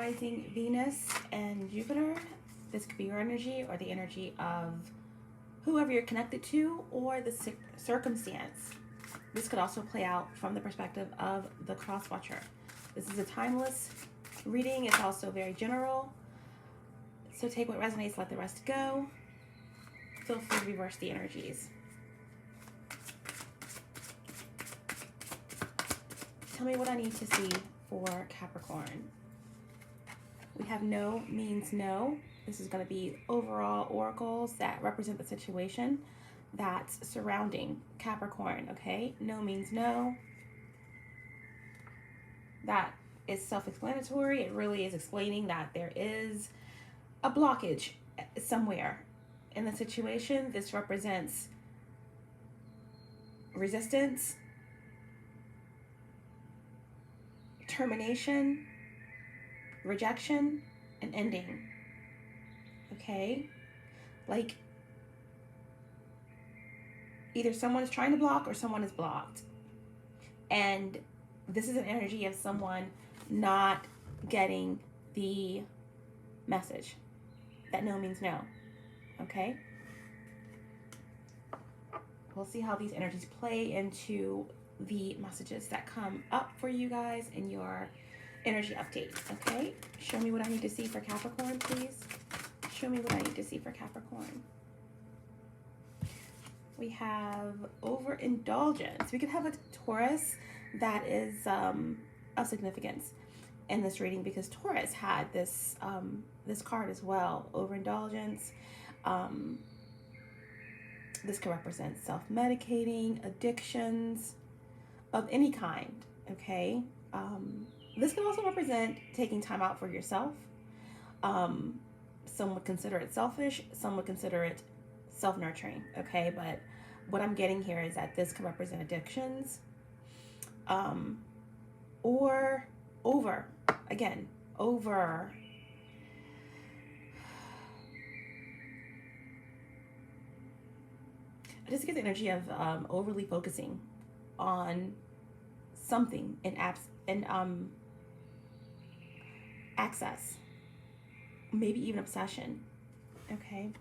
rising Venus and Jupiter. This could be your energy or the energy of whoever you're connected to or the circumstance. This could also play out from the perspective of the cross-watcher. This is a timeless reading. It's also very general. So take what resonates, let the rest go. Feel free to reverse the energies. Tell me what I need to see for Capricorn. We have no means no. This is going to be overall oracles that represent the situation that's surrounding Capricorn, okay? No means no. That is self-explanatory. It really is explaining that there is a blockage somewhere in the situation. This represents resistance, termination, rejection, and ending. Okay? Like, either someone is trying to block or someone is blocked. And this is an energy of someone not getting the message that no means no. Okay? We'll see how these energies play into the messages that come up for you guys in your energy update. Okay? Show me what I need to see for Capricorn, please. Show me what I need to see for Capricorn. We have overindulgence. We could have a Taurus that is of significance in this reading because Taurus had this this card as well. Overindulgence. This could represent self-medicating, addictions of any kind. Okay. This can also represent taking time out for yourself. Some would consider it selfish. Some would consider it self-nurturing. Okay, but what I'm getting here is that this can represent addictions, or over. I just get the energy of overly focusing on something in access, maybe even obsession. Okay.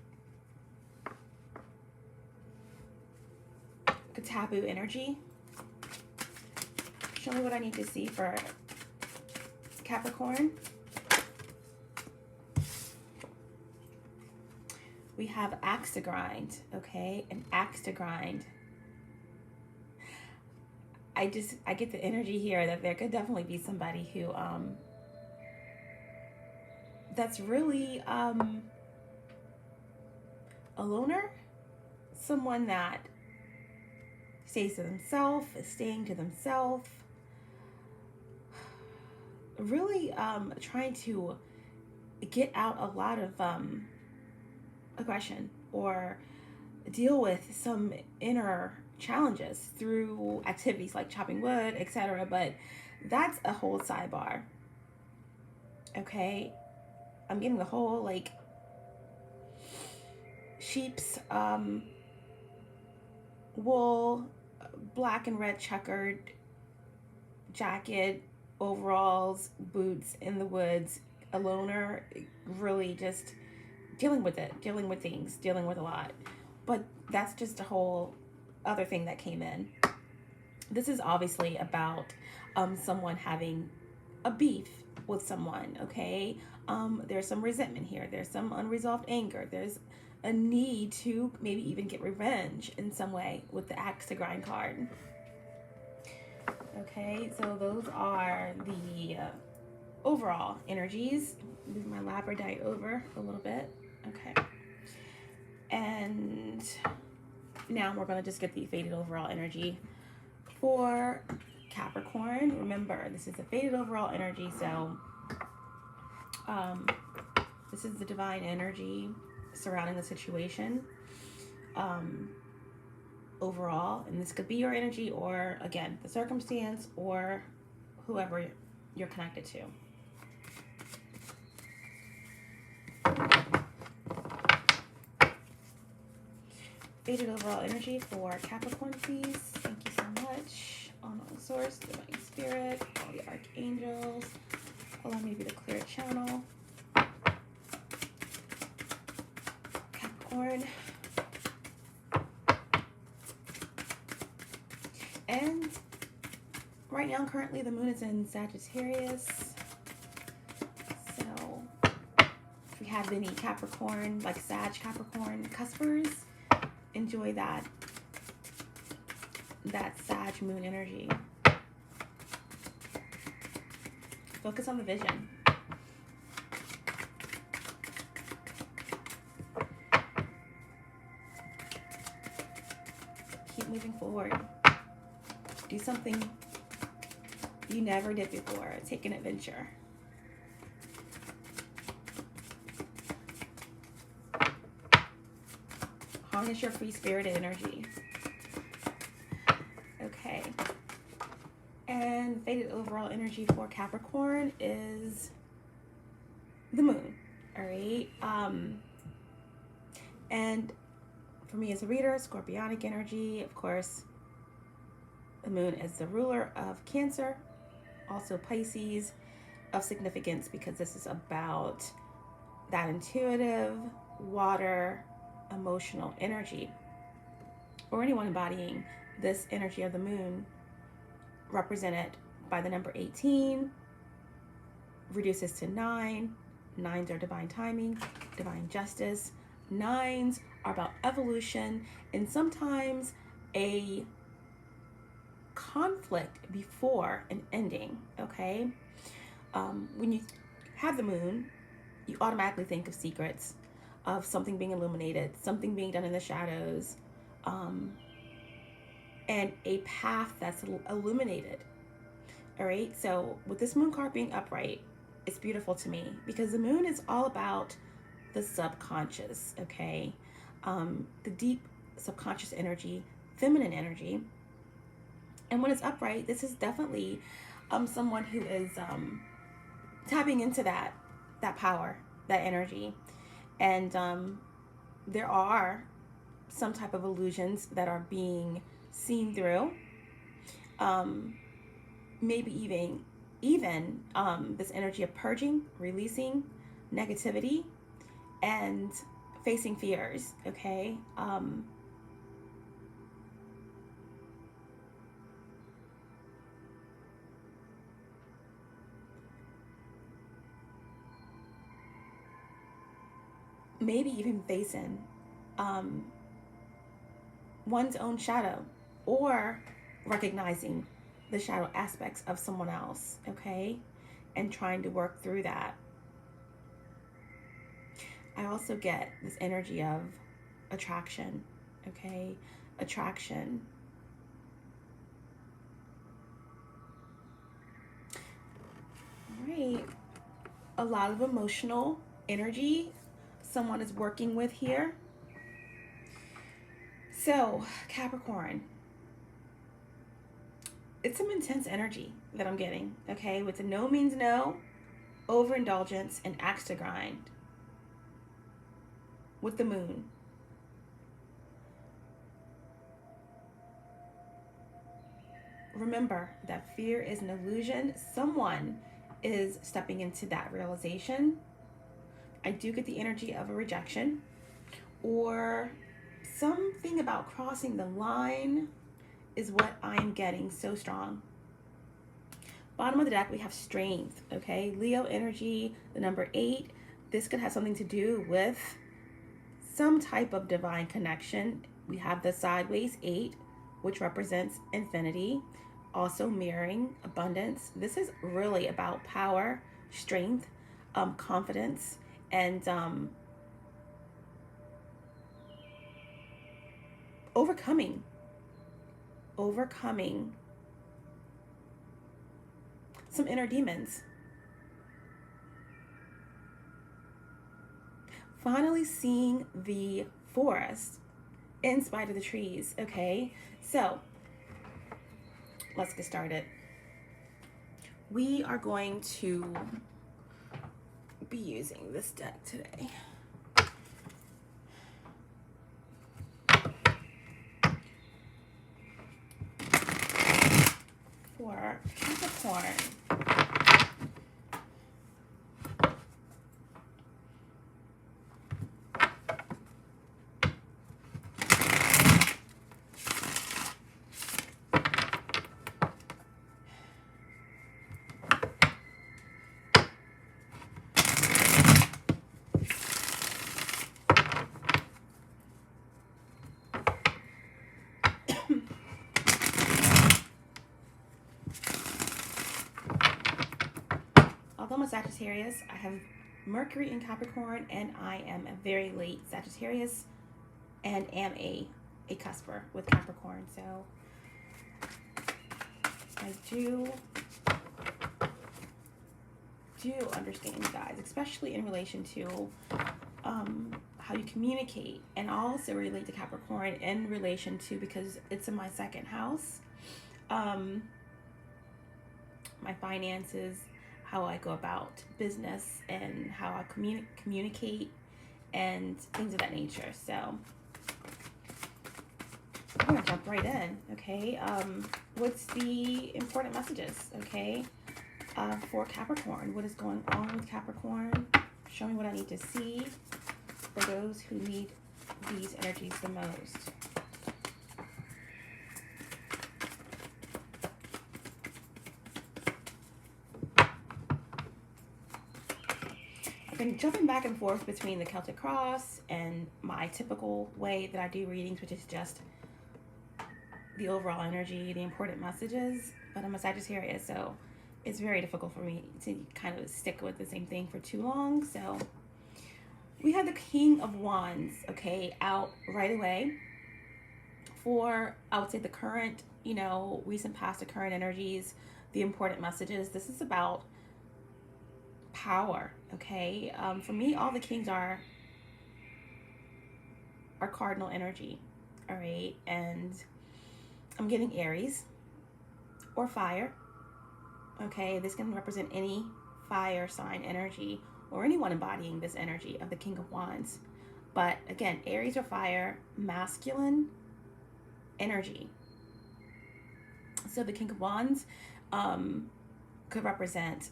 A taboo energy. Show me what I need to see for Capricorn. We have axe to grind. Okay, an axe to grind. I get the energy here that there could definitely be somebody who that's really a loner, someone that stays to themselves, is staying to themselves, really trying to get out a lot of aggression or deal with some inner challenges through activities like chopping wood, etc. But that's a whole sidebar. Okay, I'm getting the whole like sheep's wool, black and red checkered jacket, overalls, boots in the woods, a loner, really just dealing with it, dealing with things, dealing with a lot. But that's just a whole other thing that came in. This is obviously about someone having a beef with someone, okay? There's some resentment here. There's some unresolved anger. There's a need to maybe even get revenge in some way with the axe to grind card. Okay, so those are the overall energies. Move my labradorite over a little bit. Okay. And now we're going to just get the faded overall energy for Capricorn. Remember, this is a faded overall energy, so this is the divine energy surrounding the situation overall, and this could be your energy or, again, the circumstance or whoever you're connected to. Faded overall energy for Capricorn, please. Thank you so much. Unknown source, divine spirit, all the archangels, Allow me to be the clear channel. Capricorn. And right now, currently, the moon is in Sagittarius. So if we have any Capricorn, like Sag Capricorn cuspers, enjoy that Sag moon energy. Focus on the vision. Keep moving forward. Do something you never did before. Take an adventure. Harness your free-spirited energy. Okay. And faded overall energy for Capricorn is the moon. All right. And for me as a reader, Scorpionic energy, of course, the moon is the ruler of Cancer, also Pisces, of significance because this is about that intuitive, water, emotional energy, or anyone embodying this energy of the moon, represented by the number 18, reduces to 9. 9s are divine timing, divine justice. 9s are about evolution and sometimes a conflict before an ending, okay? When you have the moon, you automatically think of secrets, of something being illuminated, something being done in the shadows, and a path that's illuminated. All right, so with this moon card being upright, it's beautiful to me because the moon is all about the subconscious, okay? The deep subconscious energy, feminine energy. And when it's upright, this is definitely someone who is tapping into that power, that energy. And there are some type of illusions that are being seen through. Maybe even this energy of purging, releasing negativity, and facing fears, okay? Maybe even facing one's own shadow, or recognizing the shadow aspects of someone else, okay? And trying to work through that. I also get this energy of attraction, okay? Attraction. All right. A lot of emotional energy someone is working with here. So, Capricorn, it's some intense energy that I'm getting, okay? With the no means no, overindulgence, and axe to grind. With the moon. Remember that fear is an illusion. Someone is stepping into that realization. I do get the energy of a rejection or something about crossing the line is what I'm getting so strong. Bottom of the deck, we have strength, okay? Leo energy, the number 8. This could have something to do with some type of divine connection. We have the sideways 8, which represents infinity, also mirroring abundance. This is really about power, strength, confidence, and overcoming some inner demons. Finally seeing the forest in spite of the trees, okay? So let's get started. We are going to be using this deck today. For Capricorn, Sagittarius. I have Mercury in Capricorn, and I am a very late Sagittarius and am a cusper with Capricorn. So I do understand you guys, especially in relation to how you communicate, and also relate to Capricorn in relation to, because it's in my second house, my finances, how I go about business, and how I communicate and things of that nature. So I'm gonna jump right in. Okay, what's the important messages, okay, for Capricorn? What is going on with Capricorn? Show me what I need to see for those who need these energies the most. I've been jumping back and forth between the Celtic Cross and my typical way that I do readings, which is just the overall energy, the important messages. But I'm a Sagittarius, so it's very difficult for me to kind of stick with the same thing for too long. So we have the King of Wands, okay, out right away for, I would say, the current, you know, recent past, the current energies, the important messages. This is about power, okay? For me, all the kings are cardinal energy, all right? And I'm getting Aries or fire, okay? This can represent any fire sign energy or anyone embodying this energy of the King of Wands. But again, Aries or fire, masculine energy. So the King of Wands could represent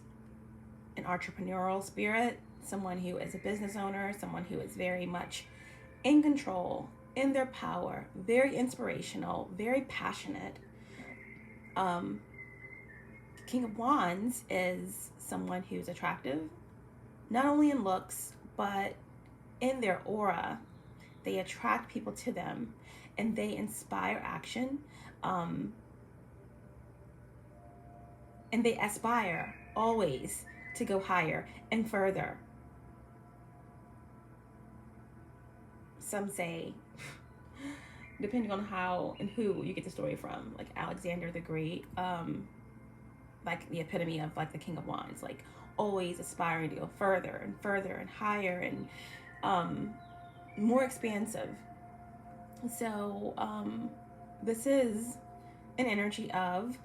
an entrepreneurial spirit, someone who is a business owner, someone who is very much in control, in their power, very inspirational, very passionate. King of Wands is someone who's attractive, not only in looks, but in their aura. They attract people to them, and they inspire action, and they aspire always to go higher and further. Some say, depending on how and who you get the story from, like Alexander the Great, like the epitome of like the King of Wands, like always aspiring to go further and further and higher and more expansive. So this is an energy of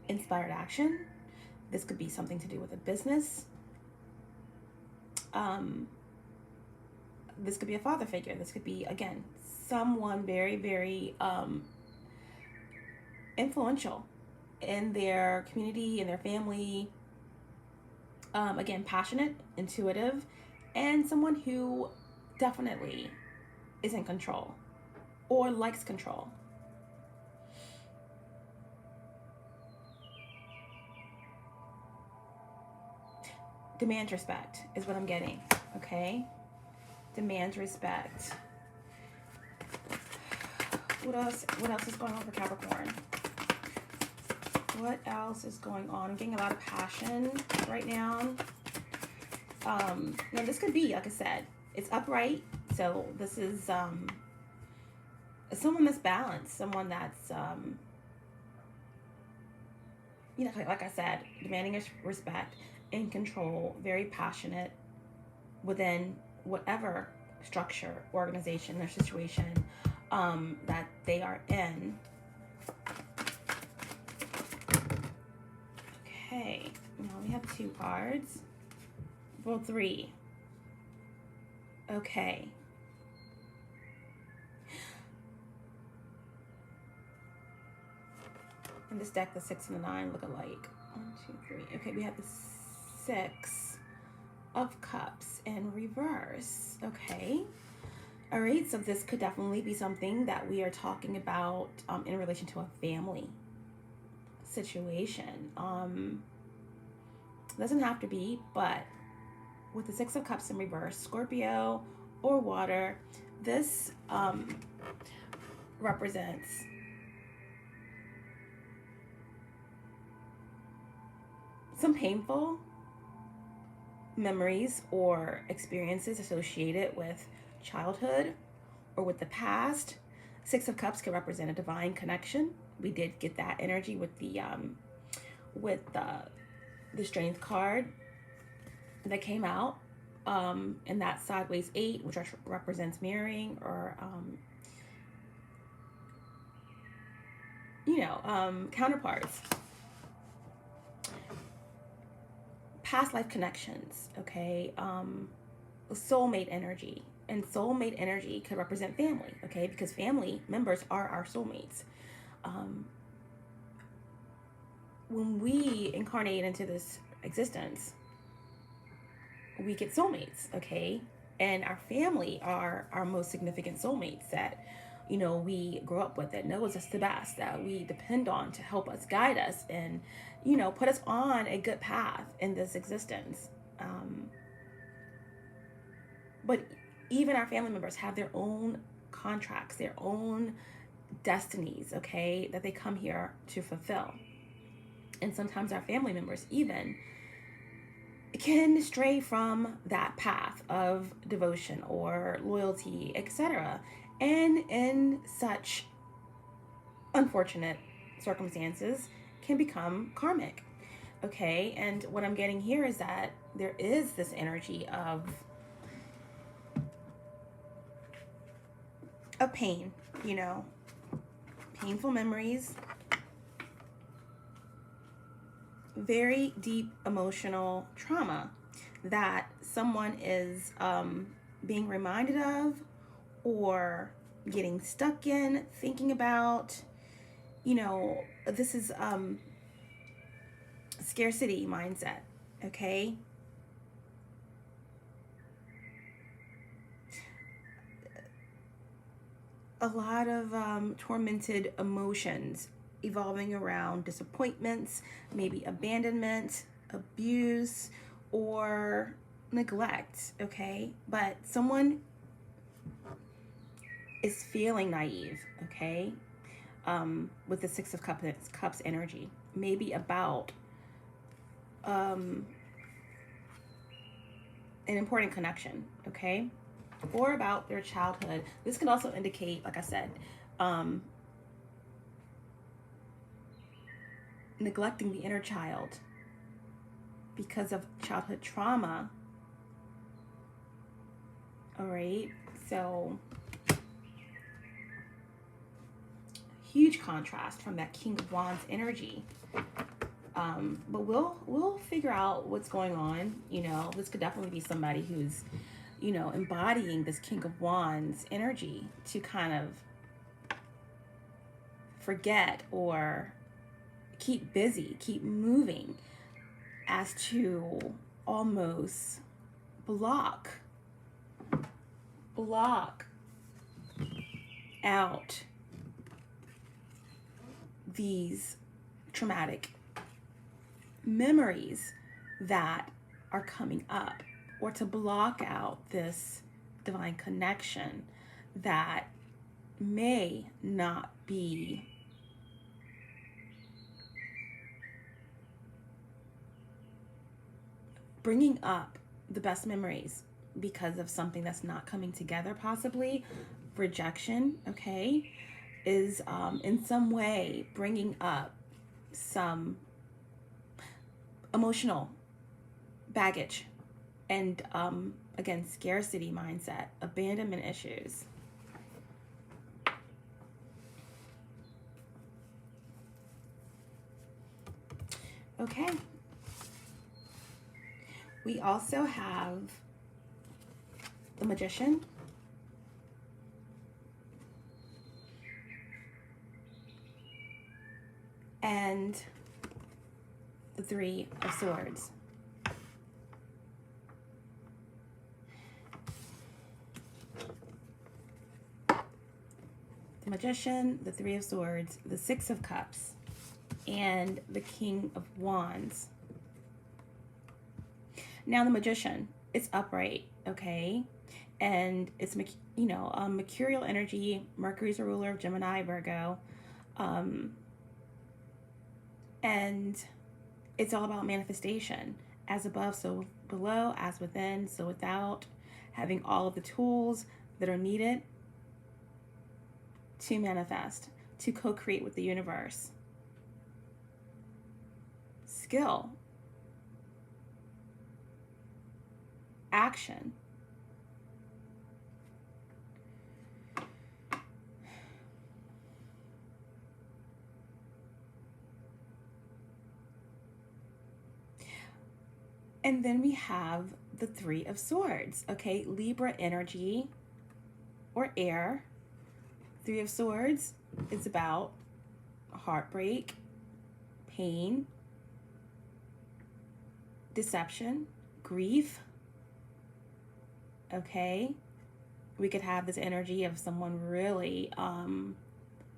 inspired action. This could be something to do with a business. This could be a father figure. This could be, again, someone very, very influential in their community, in their family. Again, passionate, intuitive, and someone who definitely is in control or likes control. Demands respect is what I'm getting, okay? Demands respect. What else is going on for Capricorn? What else is going on? I'm getting a lot of passion right now. Now this could be, like I said, it's upright. So this is someone that's balanced, someone that's, you know, like I said, demanding respect, in control, very passionate within whatever structure, organization, or situation that they are in. Okay, now we have 2 cards. Well, 3. Okay. In this deck, the 6 and the 9 look alike. 1, 2, 3. Okay, we have the 6 of Cups in reverse. Okay. All right, so this could definitely be something that we are talking about in relation to a family situation. Doesn't have to be, but with the 6 of Cups in reverse, Scorpio or water, this represents . some painful memories or experiences associated with childhood or with the past. Six of Cups can represent a divine connection. We did get that energy with the Strength card that came out, and that sideways 8, which represents mirroring, or counterparts, past life connections. Okay, soulmate energy, and soulmate energy could represent family. Okay, because family members are our soulmates. When we incarnate into this existence, we get soulmates, okay? And our family are our most significant soulmates that, we grow up with, that knows us the best, that we depend on to help us, guide us, and, put us on a good path in this existence. But even our family members have their own contracts, their own destinies, okay, that they come here to fulfill. And sometimes our family members even can stray from that path of devotion or loyalty, etc. And in such unfortunate circumstances can become karmic. Okay, and what I'm getting here is that there is this energy of pain, painful memories, very deep emotional trauma that someone is being reminded of, or getting stuck in, thinking about. This is scarcity mindset, okay? A lot of tormented emotions evolving around disappointments, maybe abandonment, abuse, or neglect, okay? But someone is feeling naive, okay? With the Six of Cups energy, maybe about an important connection, okay? Or about their childhood. This can also indicate, like I said, neglecting the inner child because of childhood trauma. All right, so huge contrast from that King of Wands energy. But we'll figure out what's going on. This could definitely be somebody who's, embodying this King of Wands energy to kind of forget or keep busy, keep moving, as to almost block out these traumatic memories that are coming up, or to block out this divine connection that may not be bringing up the best memories because of something that's not coming together, possibly rejection, okay, is in some way bringing up some emotional baggage, and again, scarcity mindset, abandonment issues. Okay. We also have the Magician, and the Three of Swords. The Magician, the Three of Swords, the Six of Cups, and the King of Wands. Now the Magician, it's upright, okay? And it's, mercurial energy. Mercury's a ruler of Gemini, Virgo. And It's all about manifestation. As above, so below, as within, so without. Having all of the tools that are needed to manifest, to co-create with the universe. Skill. Action. And then we have the Three of Swords, okay? Libra energy or air. Three of Swords is about heartbreak, pain, deception, grief, okay? We could have this energy of someone really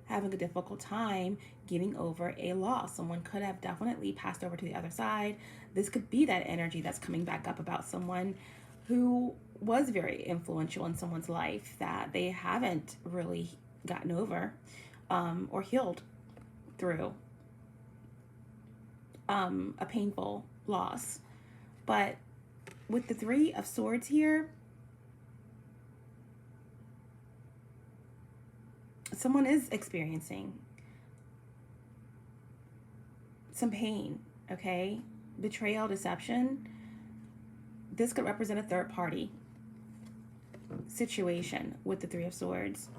having a difficult time getting over a loss. Someone could have definitely passed over to the other side. This could be that energy that's coming back up about someone who was very influential in someone's life that they haven't really gotten over or healed through a painful loss. But with the Three of Swords here, someone is experiencing some pain, okay? Betrayal, deception. This could represent a third party situation with the Three of Swords.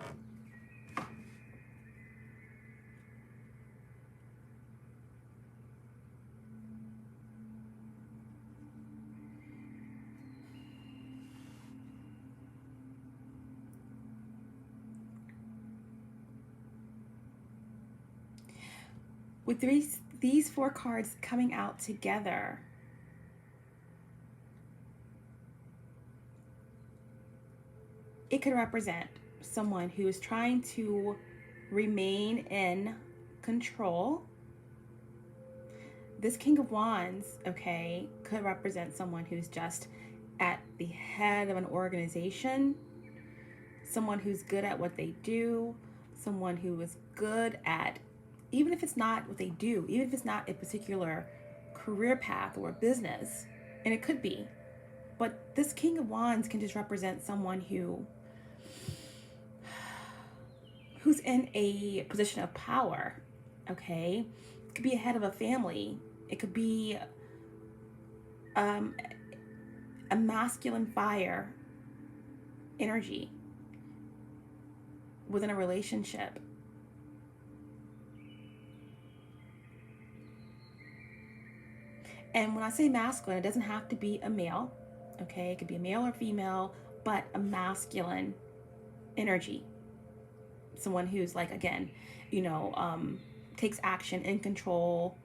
With these four cards coming out together, it could represent someone who is trying to remain in control. This King of Wands, okay, could represent someone who's just at the head of an organization, someone who's good at what they do, someone who is good at, even if it's not what they do, even if it's not a particular career path or business, and it could be, but this King of Wands can just represent someone who's in a position of power, okay? It could be a head of a family. It could be a masculine fire energy within a relationship. And when I say masculine, it doesn't have to be a male, okay? It could be a male or female, but a masculine energy. Someone who's like, again, you know, takes action in control.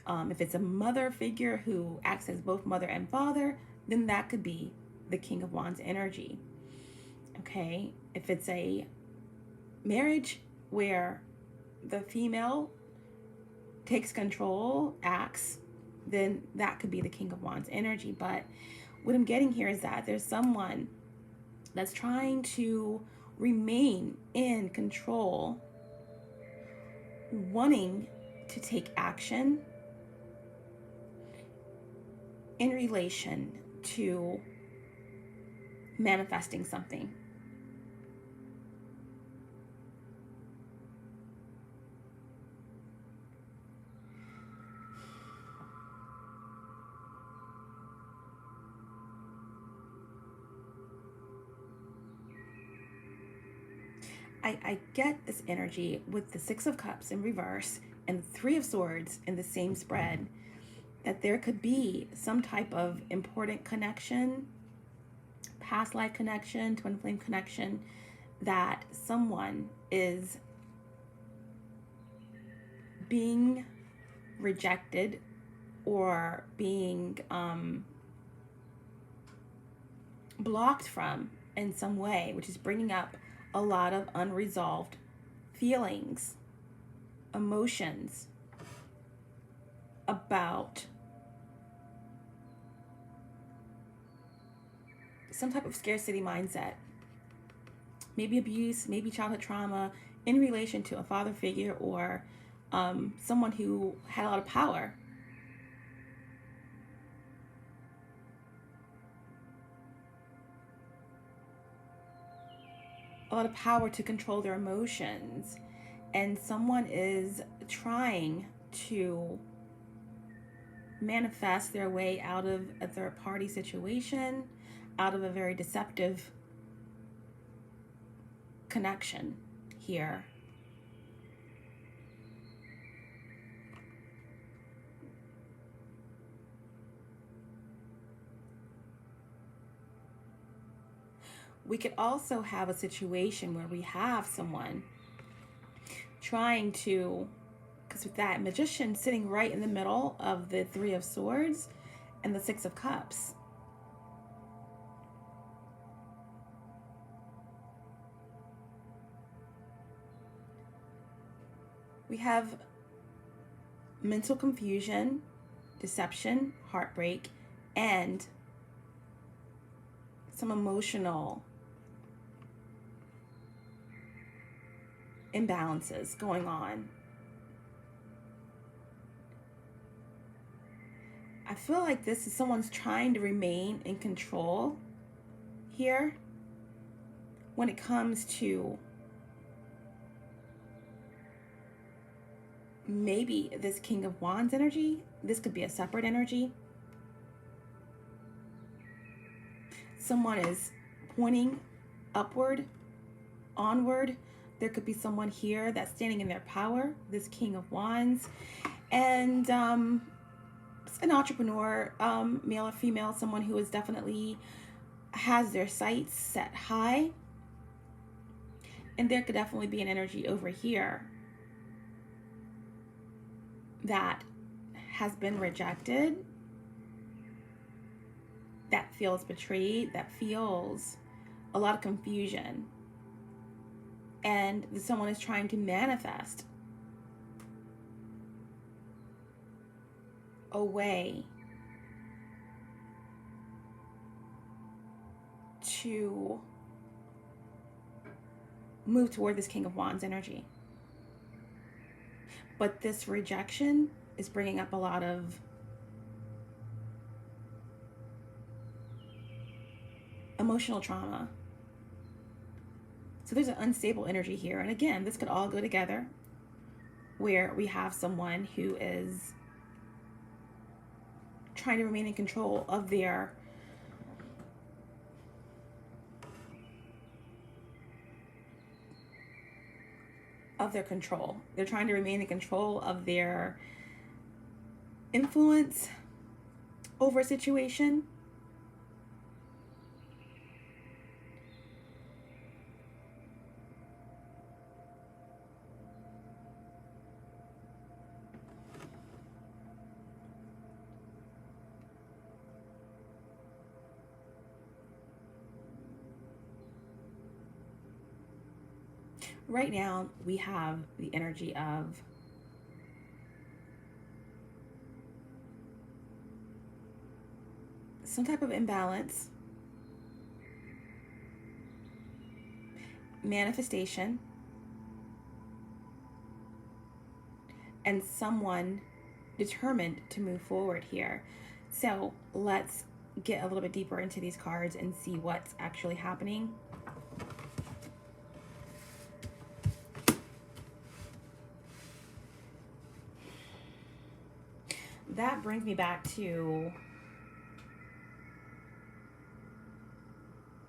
If it's a mother figure who acts as both mother and father, then that could be the King of Wands energy, okay? If it's a marriage where the female takes control, acts, then that could be the King of Wands energy. But what I'm getting here is that there's someone that's trying to remain in control, wanting to take action in relation to manifesting something. I get this energy with the Six of Cups in reverse and the Three of Swords in the same spread, that there could be some type of important connection, past life connection, twin flame connection, that someone is being rejected or being blocked from in some way, which is bringing up a lot of unresolved feelings, emotions about some type of scarcity mindset, maybe abuse, maybe childhood trauma in relation to a father figure or someone who had a lot of power a lot of power to control their emotions, and someone is trying to manifest their way out of a third-party situation, out of a very deceptive connection here. We could also have a situation where we have someone trying to, because with that Magician sitting right in the middle of the Three of Swords and the Six of Cups. We have mental confusion, deception, heartbreak, and some emotional imbalances going on. I feel like this is someone's trying to remain in control here when it comes to maybe this King of Wands energy. This could be a separate energy. Someone is pointing upward, onward. There could be someone here that's standing in their power, this King of Wands, and an entrepreneur, male or female, someone who is definitely has their sights set high. And there could definitely be an energy over here that has been rejected, that feels betrayed, that feels a lot of confusion. And someone is trying to manifest a way to move toward this King of Wands energy. But this rejection is bringing up a lot of emotional trauma. So there's an unstable energy here. And again, this could all go together where we have someone who is trying to remain in control of their control. They're trying to remain in control of their influence over a situation. Right now, we have the energy of some type of imbalance, manifestation, and someone determined to move forward here. So let's get a little bit deeper into these cards and see what's actually happening. That brings me back to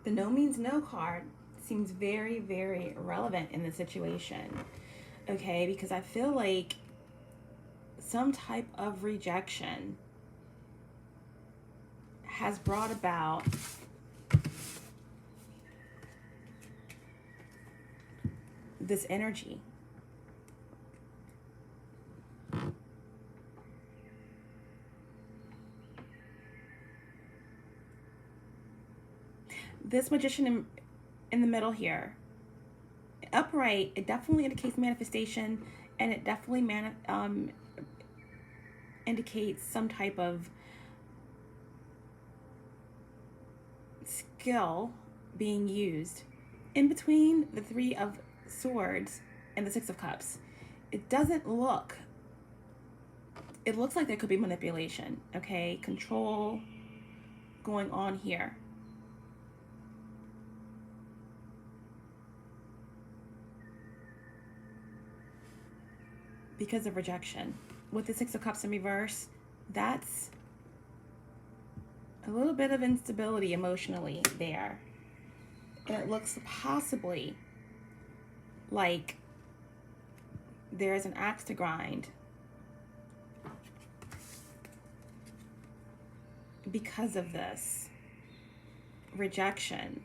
the no means no card. Seems very, very relevant in the situation. Okay, because I feel like some type of rejection has brought about this energy. This Magician in the middle here, upright, it definitely indicates manifestation, and it definitely indicates some type of skill being used. In between the Three of Swords and the Six of Cups, it doesn't look, it looks like there could be manipulation, okay, control going on here. because of rejection. With the Six of Cups in reverse, that's a little bit of instability emotionally there. And it looks possibly like there's an axe to grind because of this rejection.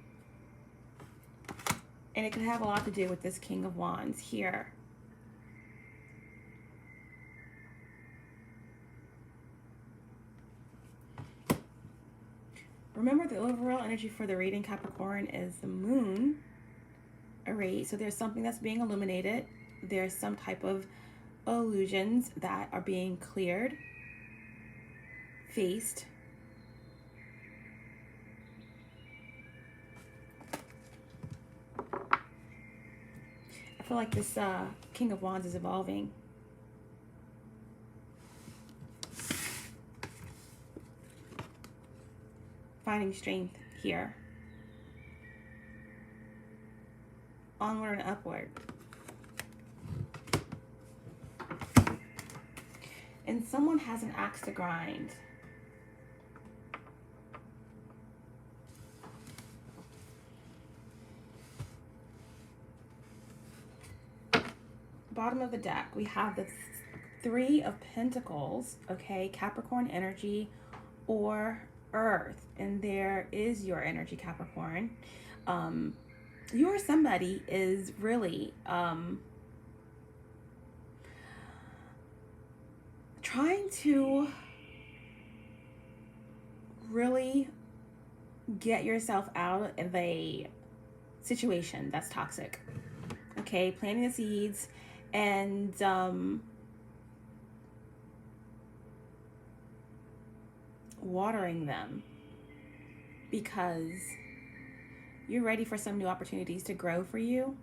And it can have a lot to do with this King of Wands here. Remember, the overall energy for the reading, Capricorn, is the moon array. So there's something that's being illuminated. There's some type of illusions that are being cleared, faced. I feel like this King of Wands is evolving. Finding strength here. Onward and upward. And someone has an axe to grind. Bottom of the deck, we have the Three of Pentacles, okay, Capricorn energy or Earth. And there is your energy, Capricorn. You or somebody is really trying to really get yourself out of a situation that's toxic. Okay, planting the seeds and watering them because you're ready for some new opportunities to grow for you.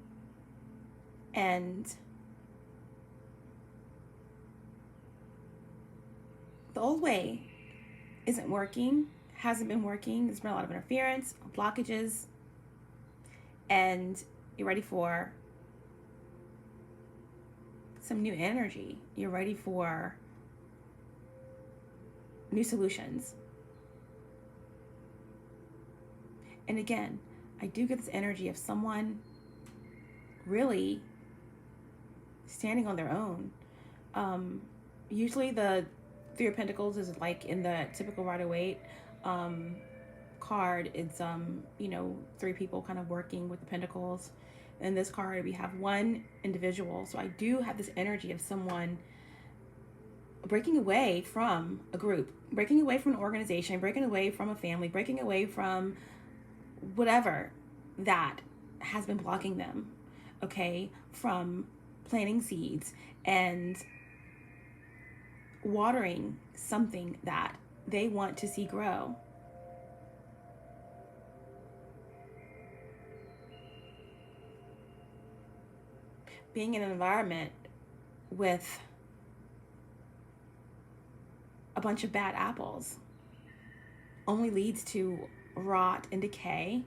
And the old way isn't working, hasn't been working. There's been a lot of interference, blockages, and you're ready for some new energy. You're ready for new solutions. And again, I do get this energy of someone really standing on their own. Usually the Three of Pentacles is like in the typical Rider-Waite card. It's you know, three people kind of working with the Pentacles. In this card, we have one individual. So I do have this energy of someone breaking away from a group, breaking away from an organization, breaking away from a family, breaking away from whatever that has been blocking them, okay, from planting seeds and watering something that they want to see grow. Being in an environment with a bunch of bad apples only leads to rot and decay.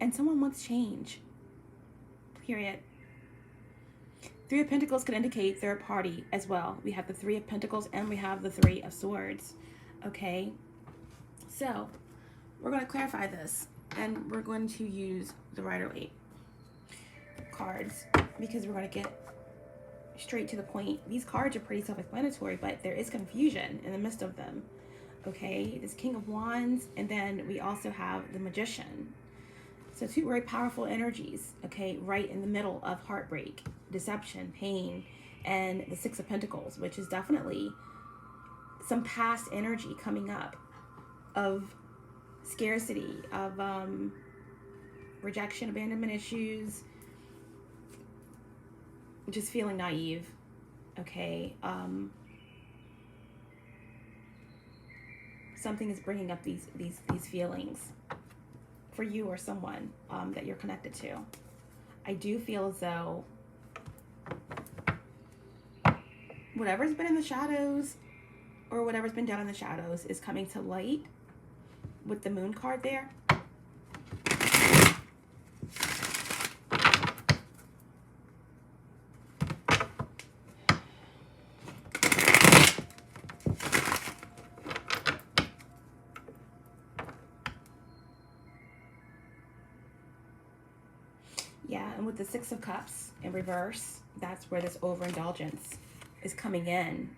And someone wants change. Period. Three of Pentacles could indicate third party as well. We have the Three of Pentacles and we have the Three of Swords. Okay. So we're going to clarify this and we're going to use the Rider-Waite cards because we're going to get straight to the point. These cards are pretty self-explanatory, but there is confusion in the midst of them. Okay, this King of Wands, and then we also have the Magician. So two very powerful energies, okay, right in the middle of heartbreak, deception, pain, and the Six of Pentacles, which is definitely some past energy coming up of scarcity, of rejection, abandonment issues, just feeling naive, okay? Something is bringing up these feelings for you or someone that you're connected to. I do feel as though whatever's been in the shadows or whatever's been done in the shadows is coming to light with the Moon card there. Yeah, and with the Six of Cups in reverse, that's where this overindulgence is coming in.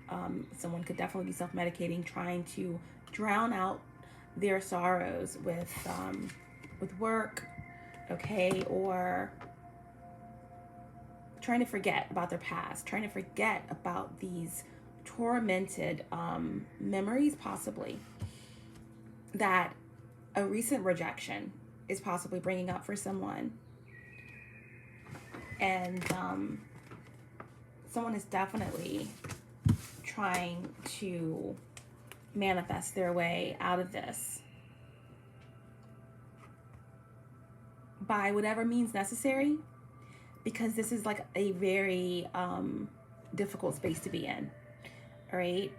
Someone could definitely be self-medicating, trying to drown out their sorrows with work, okay, or trying to forget about their past, trying to forget about these tormented memories, possibly, that a recent rejection is possibly bringing up for someone. And someone is definitely trying to manifest their way out of this by whatever means necessary, because this is like a very difficult space to be in. All right.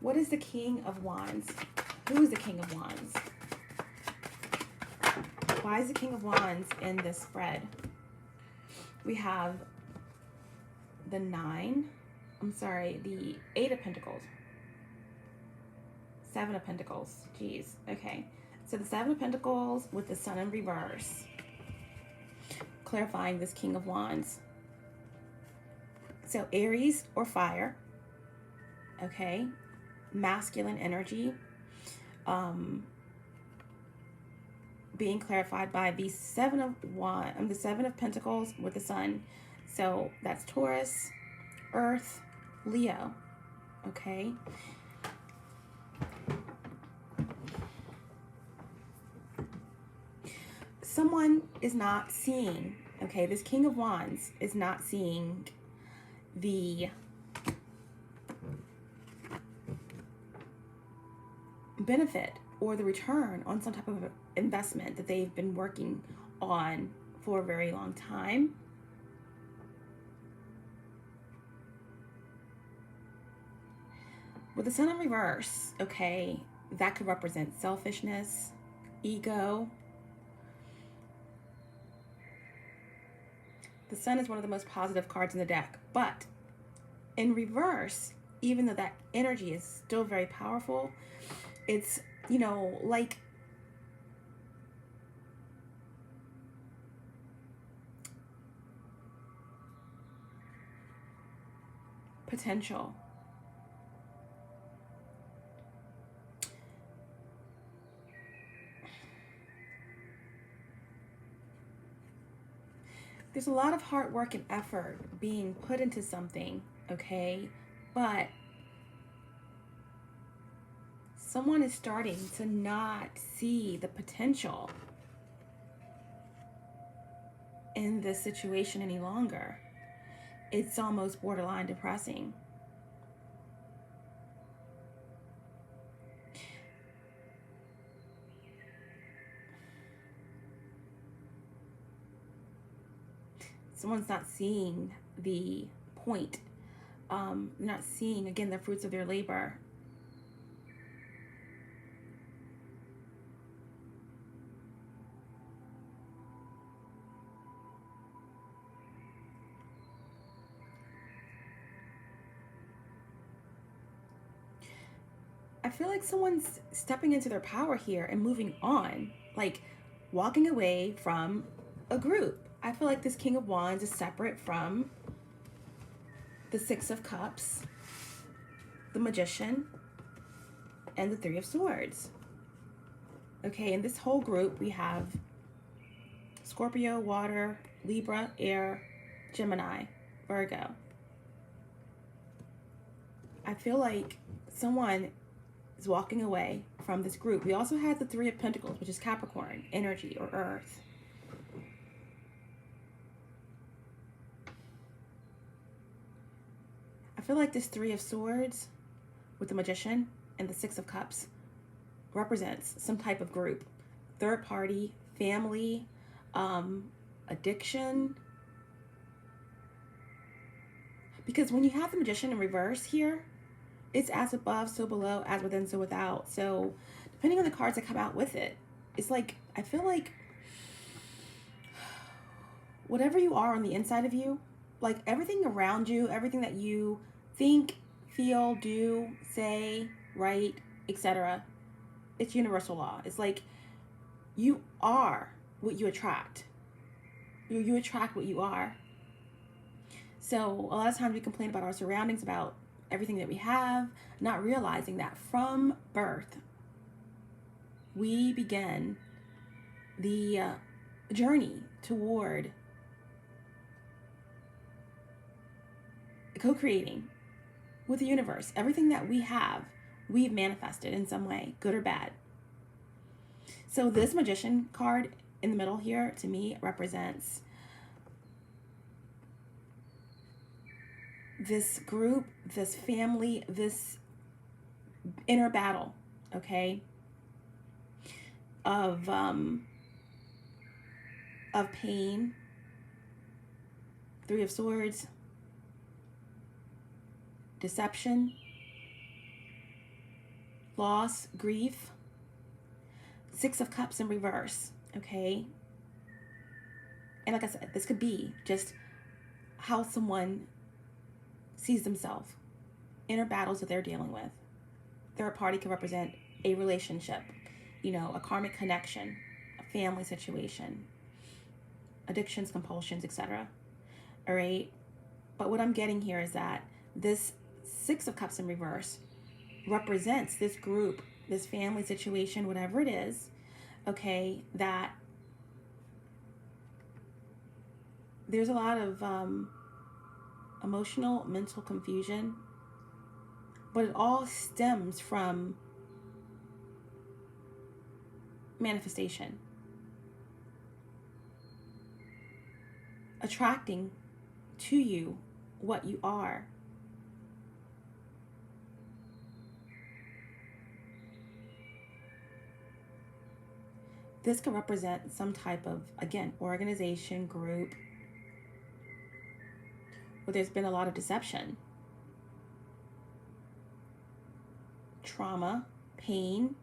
What is the King of Wands? Who is the King of Wands? Why is the King of Wands in this spread? We have the the 8 of Pentacles. 7 of Pentacles. Jeez. Okay. So the 7 of Pentacles with the Sun in reverse. Clarifying this King of Wands. So Aries or fire. Okay. Masculine energy. Being clarified by the 7 of Pentacles with the Sun. So that's Taurus, Earth, Leo. Okay. Someone is not seeing, okay, this King of Wands is not seeing the benefit or the return on some type of investment that they've been working on for a very long time. With the Sun in reverse, okay, that could represent selfishness, ego. The Sun is one of the most positive cards in the deck, but in reverse, even though that energy is still very powerful, it's, you know, like potential. There's a lot of hard work and effort being put into something, okay? But someone is starting to not see the potential in this situation any longer. It's almost borderline depressing. Someone's not seeing the point. Not seeing, again, the fruits of their labor. I feel like someone's stepping into their power here and moving on, like walking away from a group. I feel like this King of Wands is separate from the 6 of Cups, the Magician, and the 3 of Swords. Okay, in this whole group, we have Scorpio, Water, Libra, Air, Gemini, Virgo. I feel like someone is walking away from this group. We also have the 3 of Pentacles, which is Capricorn, energy or earth. I feel like this 3 of Swords with the Magician and the 6 of Cups represents some type of group. Third party, family, addiction. Because when you have the Magician in reverse here, it's as above, so below, as within, so without. So depending on the cards that come out with it, it's like, I feel like whatever you are on the inside of you, like everything around you, everything that you think, feel, do, say, write, etc., it's universal law. It's like you are what you attract. You attract what you are. So a lot of times we complain about our surroundings, about everything that we have, not realizing that from birth, we begin the journey toward co-creating with the universe. Everything that we have, we've manifested in some way, good or bad. So this Magician card in the middle here, to me, represents this group, this family, this inner battle, okay, of pain, Three of Swords, deception, loss, grief, Six of Cups in reverse, okay? And like I said, this could be just how someone sees themselves, inner battles that they're dealing with. Third party could represent a relationship, you know, a karmic connection, a family situation, addictions, compulsions, etc. All right? But what I'm getting here is that this Six of Cups in reverse represents this group, this family situation, whatever it is, okay, that there's a lot of emotional, mental confusion, but it all stems from manifestation. Attracting to you what you are. This could represent some type of, again, organization, group, where there's been a lot of deception, trauma, pain,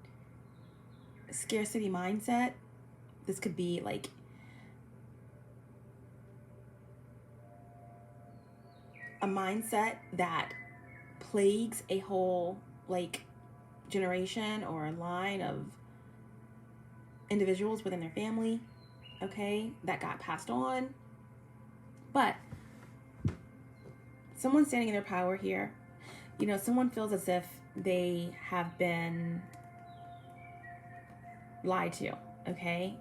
scarcity mindset. This could be like a mindset that plagues a whole like generation or a line of individuals within their family, okay, that got passed on. But someone's standing in their power here. You know, someone feels as if they have been lied to, okay?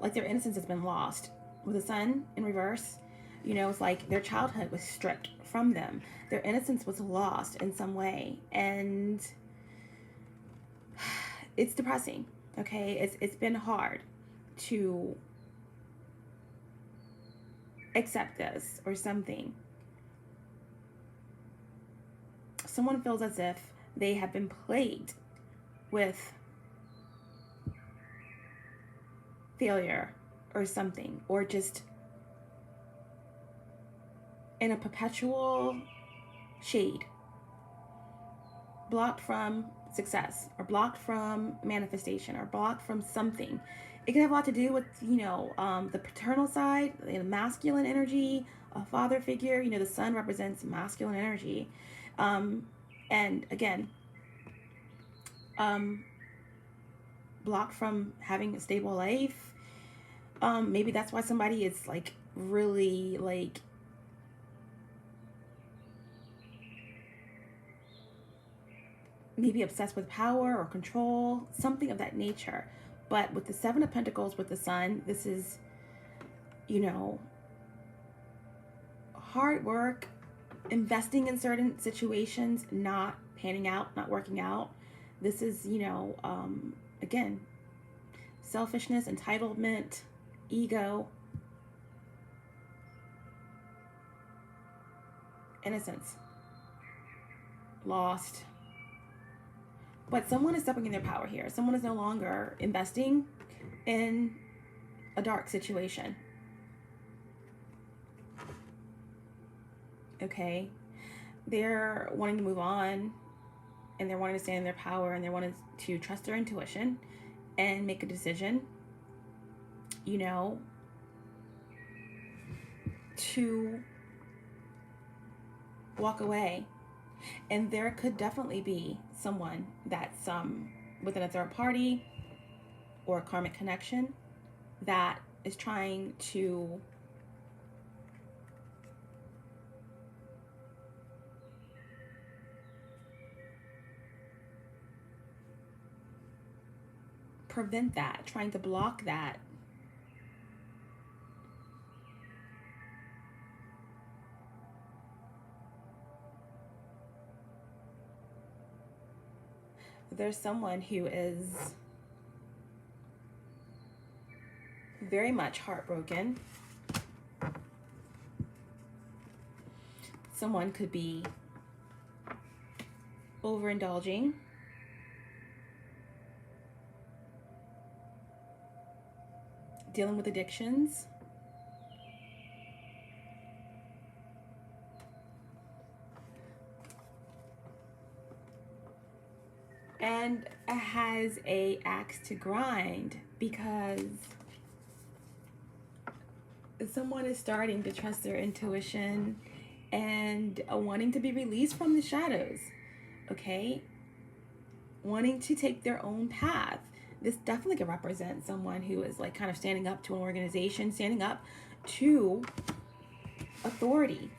Like their innocence has been lost. With the Sun in reverse, you know, it's like their childhood was stripped from them. Their innocence was lost in some way. And it's depressing, okay? It's been hard to accept this or something. Someone feels as if they have been plagued with failure or something, or just in a perpetual shade, blocked from success, or blocked from manifestation, or blocked from something. It can have a lot to do with, you know, the paternal side, the masculine energy, a father figure. You know, the Sun represents masculine energy. And again, blocked from having a stable life. Maybe that's why somebody is like really like maybe obsessed with power or control, something of that nature. But with the Seven of Pentacles with the Sun, this is, you know, hard work, investing in certain situations, not panning out, not working out. This is, you know, again, selfishness, entitlement, ego, innocence, lost. But someone is stepping in their power here. Someone is no longer investing in a dark situation. Okay? They're wanting to move on, and they're wanting to stand in their power, and they're wanting to trust their intuition and make a decision. You know, to walk away. And there could definitely be someone that's within a third party or a karmic connection that is trying to prevent that, trying to block that. There's someone who is very much heartbroken. Someone could be overindulging. Dealing with addictions. And has a axe to grind because someone is starting to trust their intuition and wanting to be released from the shadows, okay? Wanting to take their own path. This definitely could represent someone who is like kind of standing up to an organization, standing up to authority.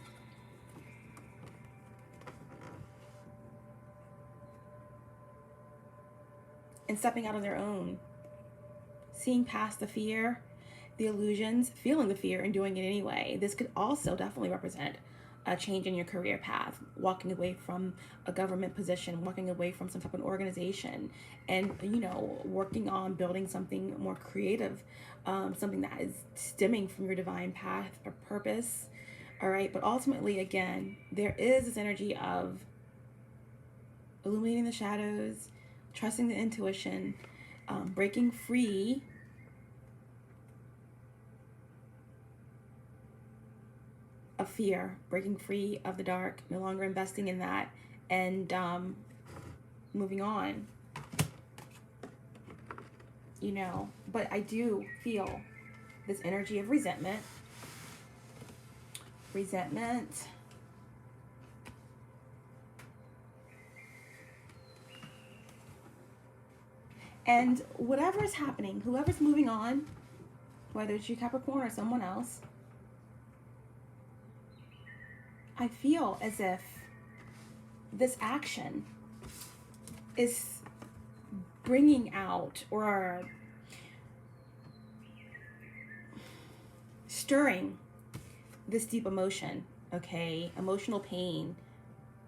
And stepping out on their own. Seeing past the fear, the illusions, feeling the fear and doing it anyway. This could also definitely represent a change in your career path, walking away from a government position, walking away from some type of organization, and, you know, working on building something more creative, something that is stemming from your divine path or purpose. All right. But ultimately, again, there is this energy of illuminating the shadows, trusting the intuition, breaking free of fear, breaking free of the dark, no longer investing in that, and moving on. You know, but I do feel this energy of resentment. And whatever is happening, whoever's moving on, whether it's you, Capricorn, or someone else, I feel as if this action is bringing out or stirring this deep emotion, okay? Emotional pain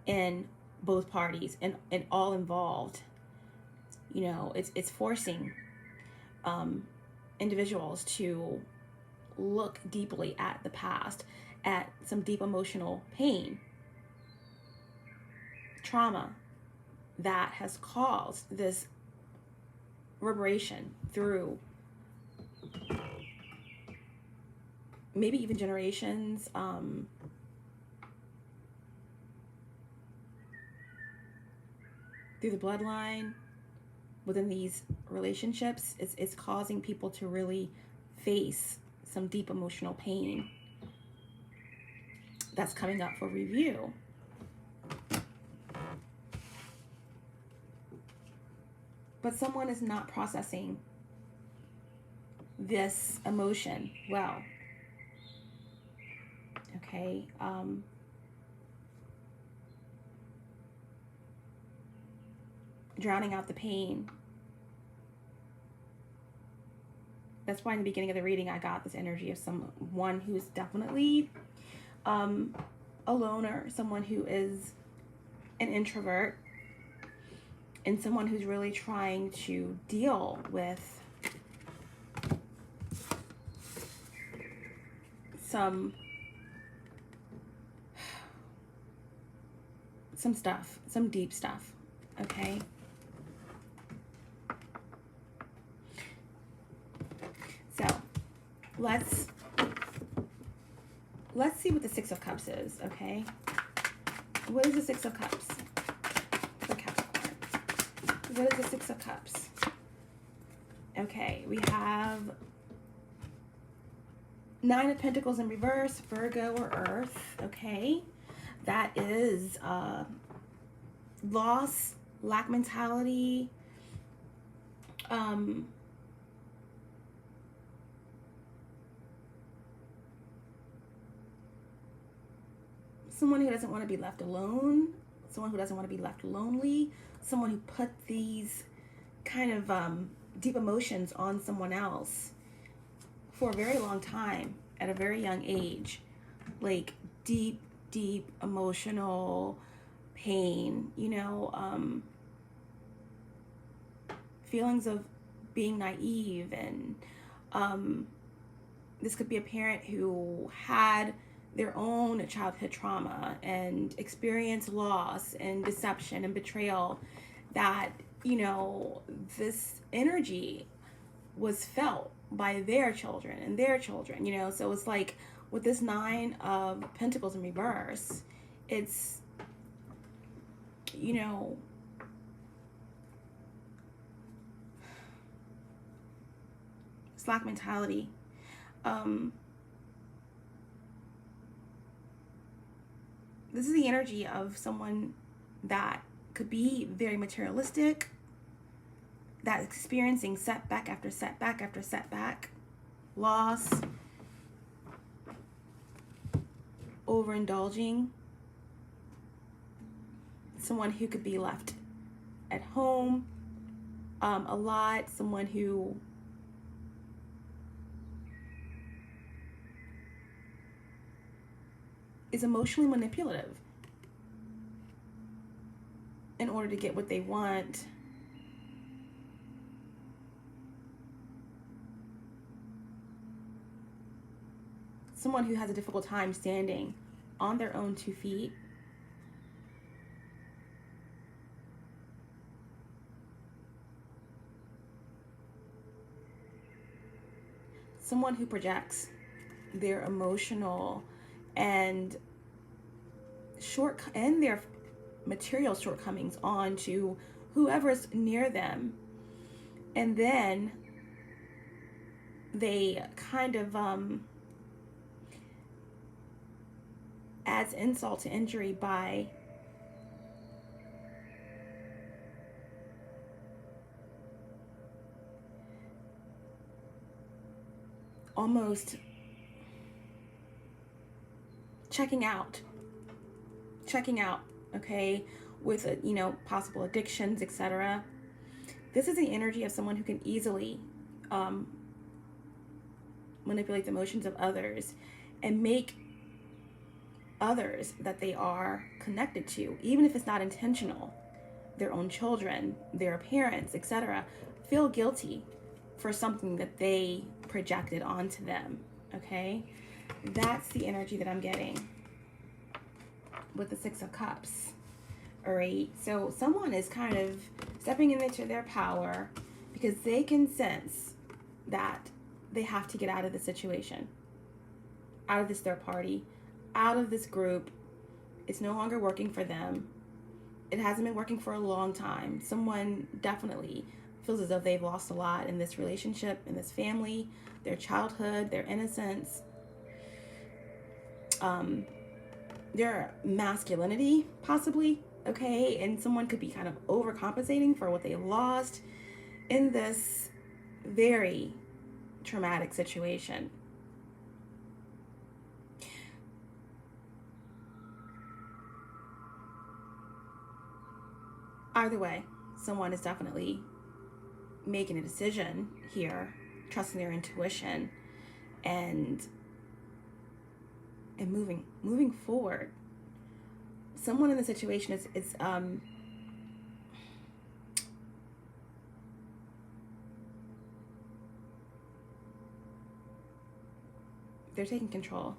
in both parties and all involved. You know, it's forcing individuals to look deeply at the past, at some deep emotional pain, trauma that has caused this reverberation through maybe even generations, through the bloodline. Within these relationships, it's causing people to really face some deep emotional pain that's coming up for review. But someone is not processing this emotion well. Okay. Drowning out the pain. That's why in the beginning of the reading I got this energy of someone who's definitely a loner, someone who is an introvert, and someone who's really trying to deal with some stuff, some deep stuff, okay? So let's see what the Six of Cups is, okay? What is the Six of Cups for Capricorn? What is the Six of Cups? Okay, we have Nine of Pentacles in reverse, Virgo or Earth, okay? That is loss, lack mentality, someone who doesn't want to be left alone, someone who doesn't want to be left lonely, someone who put these kind of deep emotions on someone else for a very long time at a very young age, like deep emotional pain, you know, feelings of being naive, and this could be a parent who had their own childhood trauma and experienced loss and deception and betrayal, that, you know, this energy was felt by their children and their children, you know. So it's like with this Nine of Pentacles in reverse, it's, you know, slack mentality. This is the energy of someone that could be very materialistic, that's experiencing setback after setback after setback, loss, overindulging, someone who could be left at home a lot, someone who is emotionally manipulative in order to get what they want. Someone who has a difficult time standing on their own 2 feet. Someone who projects their emotional and their material shortcomings onto whoever's near them, and then they kind of adds insult to injury by almost checking out, okay, with, you know, possible addictions, etc. This is the energy of someone who can easily manipulate the emotions of others and make others that they are connected to, even if it's not intentional, their own children, their parents, etc., feel guilty for something that they projected onto them, okay? That's the energy that I'm getting with the Six of Cups. All right, so someone is kind of stepping into their power because they can sense that they have to get out of the situation, out of this third party, out of this group. It's no longer working for them. It hasn't been working for a long time. Someone definitely feels as though they've lost a lot in this relationship, in this family, their childhood, their innocence, their masculinity, possibly, okay? And someone could be kind of overcompensating for what they lost in this very traumatic situation. Either way, someone is definitely making a decision here, trusting their intuition, and moving forward. Someone in the situation is they're taking control.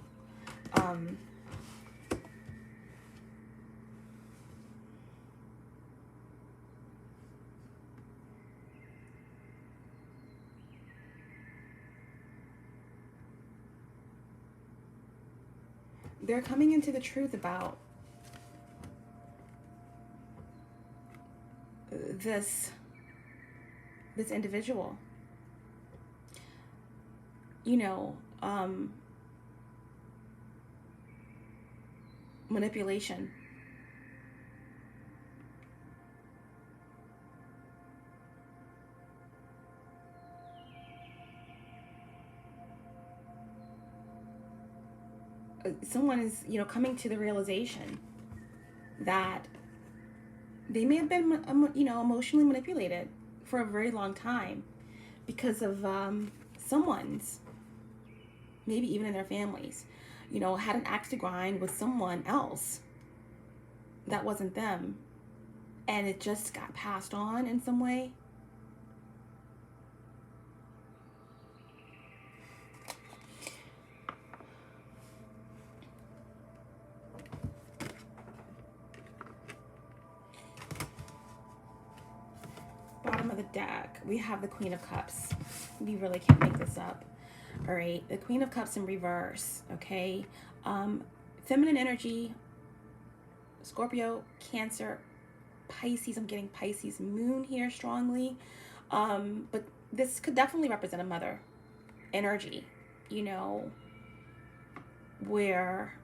They're coming into the truth about this individual. You know, manipulation. Someone is, you know, coming to the realization that they may have been, you know, emotionally manipulated for a very long time because of someone's, maybe even in their families, you know, had an axe to grind with someone else that wasn't them, and it just got passed on in some way. Bottom of the deck, we have the Queen of Cups. We really can't make this up. All right, the Queen of Cups in reverse, okay? Feminine energy, Scorpio, Cancer, Pisces. I'm getting Pisces moon here strongly. But this could definitely represent a mother energy, you know, where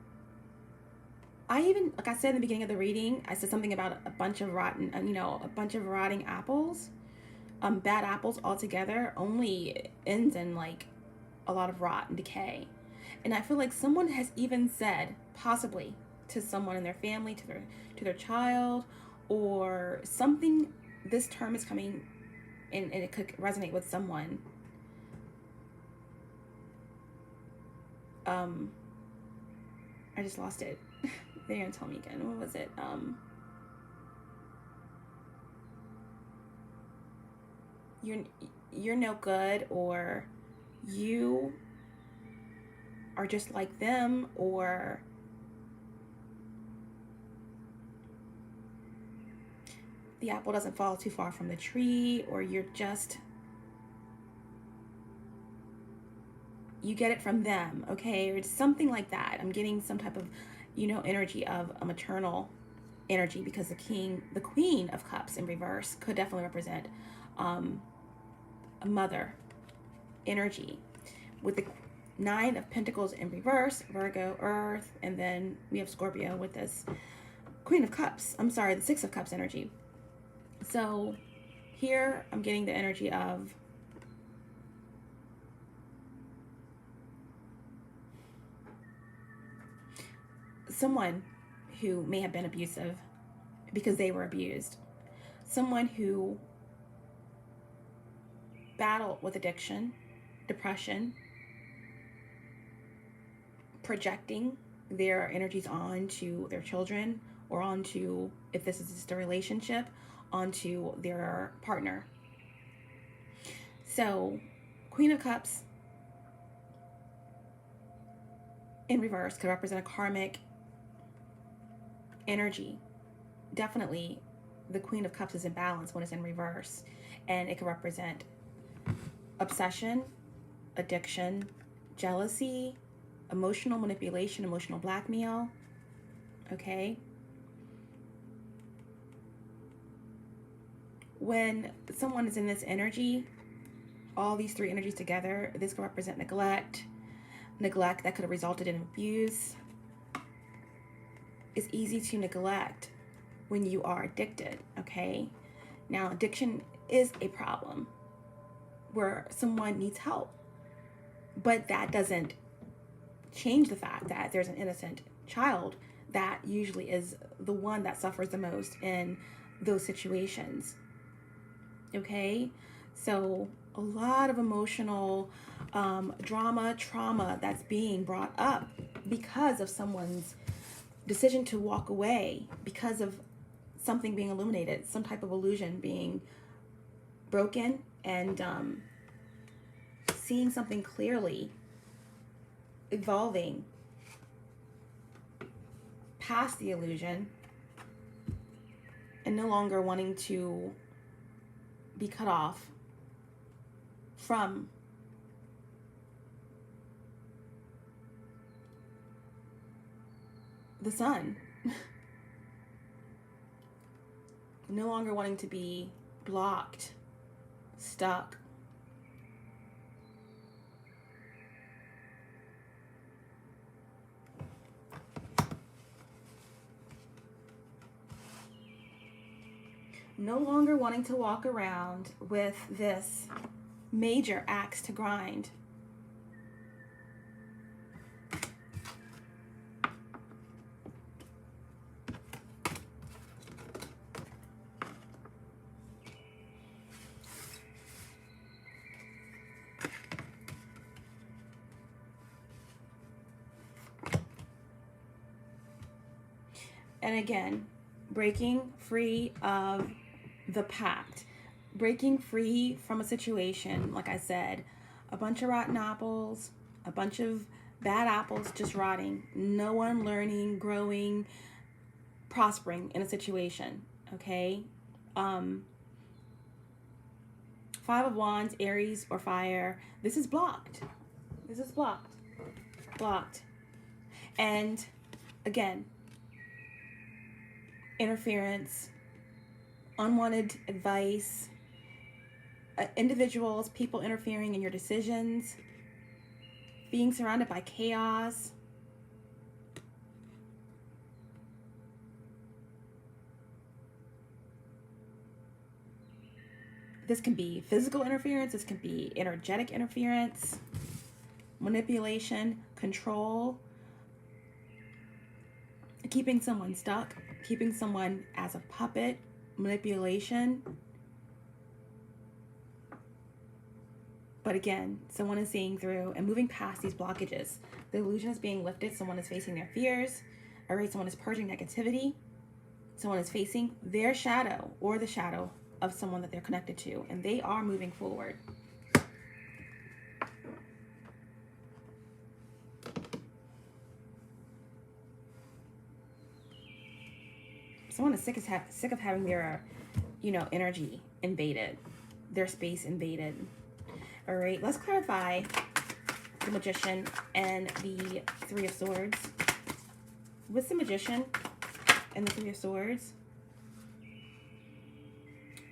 I even, like I said in the beginning of the reading, I said something about a bunch of rotten, you know, a bunch of rotting apples. Bad apples altogether only ends in like a lot of rot and decay. And I feel like someone has even said, possibly to someone in their family, to their child, or something, this term is coming in, and it could resonate with someone. I just lost it. They're gonna tell me again. What was it? You're no good, or you are just like them, or the apple doesn't fall too far from the tree, or you're just, you get it from them, okay? Or it's something like that. I'm getting some type of, you know, energy of a maternal energy, because the Queen of Cups in reverse could definitely represent a mother energy, with the Nine of Pentacles in reverse, Virgo, Earth, and then we have Scorpio with this Queen of Cups. I'm sorry, the Six of Cups energy. So here I'm getting the energy of someone who may have been abusive because they were abused. Someone who battled with addiction, depression, projecting their energies onto their children, or onto, if this is just a relationship, onto their partner. So Queen of Cups in reverse could represent a karmic energy. Definitely the Queen of Cups is in balance when it's in reverse, and it could represent obsession, addiction, jealousy, emotional manipulation, emotional blackmail, okay? When someone is in this energy, all these three energies together, this could represent neglect that could have resulted in abuse. It's easy to neglect when you are addicted, okay? Now, addiction is a problem where someone needs help, but that doesn't change the fact that there's an innocent child that usually is the one that suffers the most in those situations, okay? So a lot of emotional trauma that's being brought up because of someone's decision to walk away, because of something being illuminated, some type of illusion being broken, and seeing something clearly, evolving past the illusion, and no longer wanting to be cut off from the sun. No longer wanting to be blocked, stuck. No longer wanting to walk around with this major axe to grind. And again, breaking free of the pact, breaking free from a situation, like I said, a bunch of rotten apples, a bunch of bad apples just rotting, no one learning, growing, prospering in a situation, okay? 5 of Wands, Aries or fire, this is blocked. This is blocked. Blocked. And again, interference, unwanted advice, individuals, people interfering in your decisions, being surrounded by chaos. This can be physical interference, this can be energetic interference, manipulation, control, keeping someone stuck, keeping someone as a puppet, manipulation. But again, someone is seeing through and moving past these blockages. The illusion is being lifted. Someone is facing their fears. All right, someone is purging negativity. Someone is facing their shadow or the shadow of someone that they're connected to, and they are moving forward. Someone is sick of having their, energy invaded, their space invaded. All right, let's clarify the Magician and the Three of Swords. What's the Magician and the Three of Swords?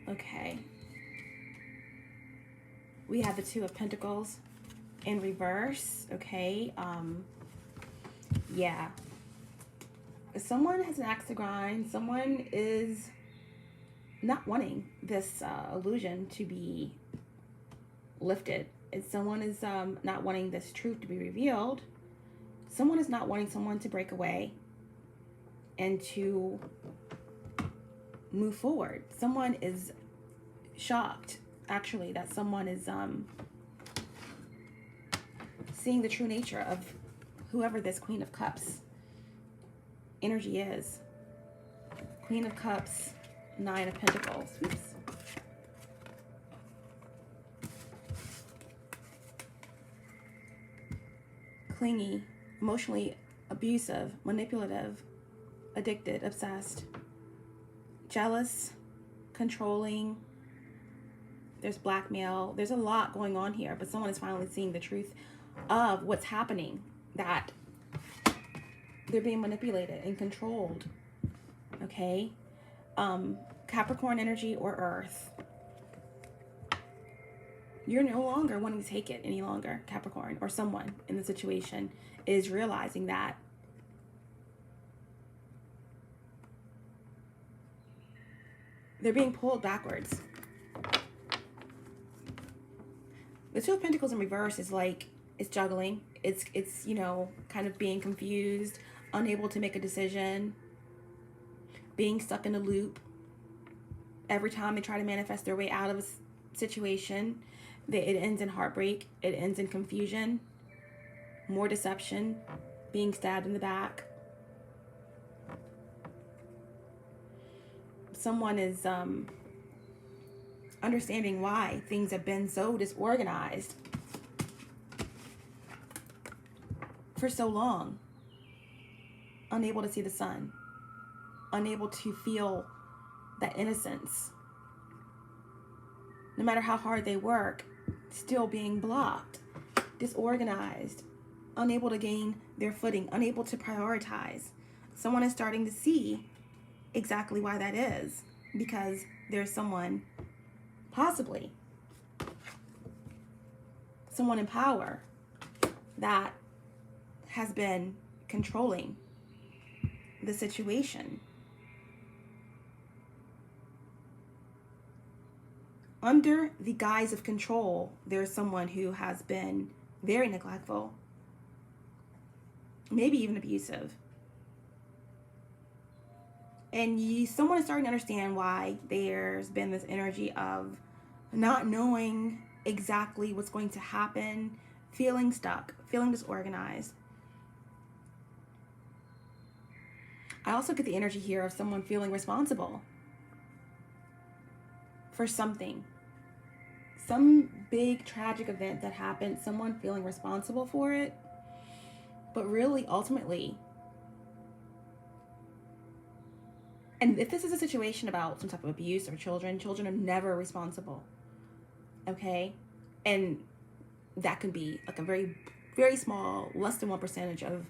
Okay. We have the Two of Pentacles in reverse. Okay. Yeah. Someone has an axe to grind. Someone is not wanting this illusion to be lifted. And someone is not wanting this truth to be revealed. Someone is not wanting someone to break away and to move forward. Someone is shocked, actually, that someone is seeing the true nature of whoever this Queen of Cups energy is. Queen of Cups, Nine of Pentacles. Oops. Clingy, emotionally abusive, manipulative, addicted, obsessed, jealous, controlling. There's blackmail. There's a lot going on here, but someone is finally seeing the truth of what's happening, that they're being manipulated and controlled. Okay? Capricorn energy or Earth. You're no longer wanting to take it any longer, Capricorn, or someone in the situation is realizing that. They're being pulled backwards. The Two of Pentacles in reverse is like, it's juggling. It's kind of being confused, unable to make a decision, being stuck in a loop. Every time they try to manifest their way out of a situation, it ends in heartbreak. It ends in confusion, more deception, being stabbed in the back. Someone is understanding why things have been so disorganized for so long. Unable to see the sun, unable to feel that innocence. No matter how hard they work, still being blocked, disorganized, unable to gain their footing, unable to prioritize. Someone is starting to see exactly why that is, because there's someone, possibly someone in power, that has been controlling the situation. under the guise of control, there's someone who has been very neglectful, maybe even abusive. And someone is starting to understand why there's been this energy of not knowing exactly what's going to happen, feeling stuck, feeling disorganized. I also get the energy here of someone feeling responsible for something. Some big tragic event that happened, someone feeling responsible for it. But really, ultimately, and if this is a situation about some type of abuse or children are never responsible. Okay? And that can be like a very, very small, less than 1% of,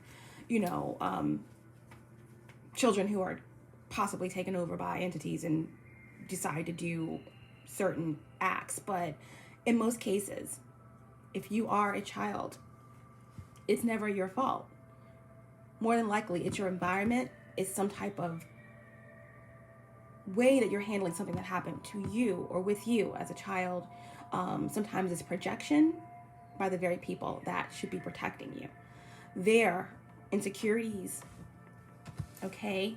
children who are possibly taken over by entities and decide to do certain acts. But in most cases, if you are a child, it's never your fault. More than likely, it's your environment. It's some type of way that you're handling something that happened to you or with you as a child. Sometimes it's projection by the very people that should be protecting you. Their insecurities, okay,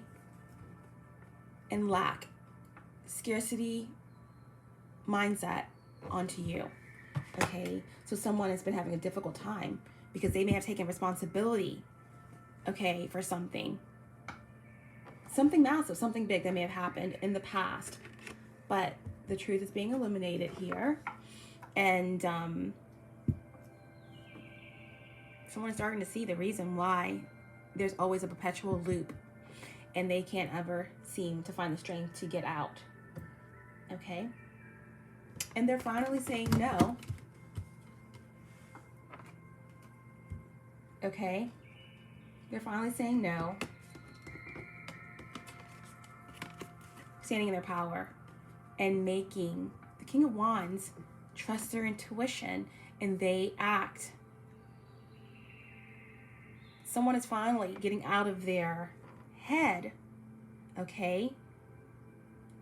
and lack, scarcity mindset onto you, okay? So someone has been having a difficult time because they may have taken responsibility, okay, for something massive, something big that may have happened in the past. But the truth is being illuminated here. And someone's starting to see the reason why there's always a perpetual loop and they can't ever seem to find the strength to get out. Okay? And they're finally saying no. Okay? They're finally saying no. Standing in their power and making the King of Wands trust their intuition and they act. Someone is finally getting out of their head, okay?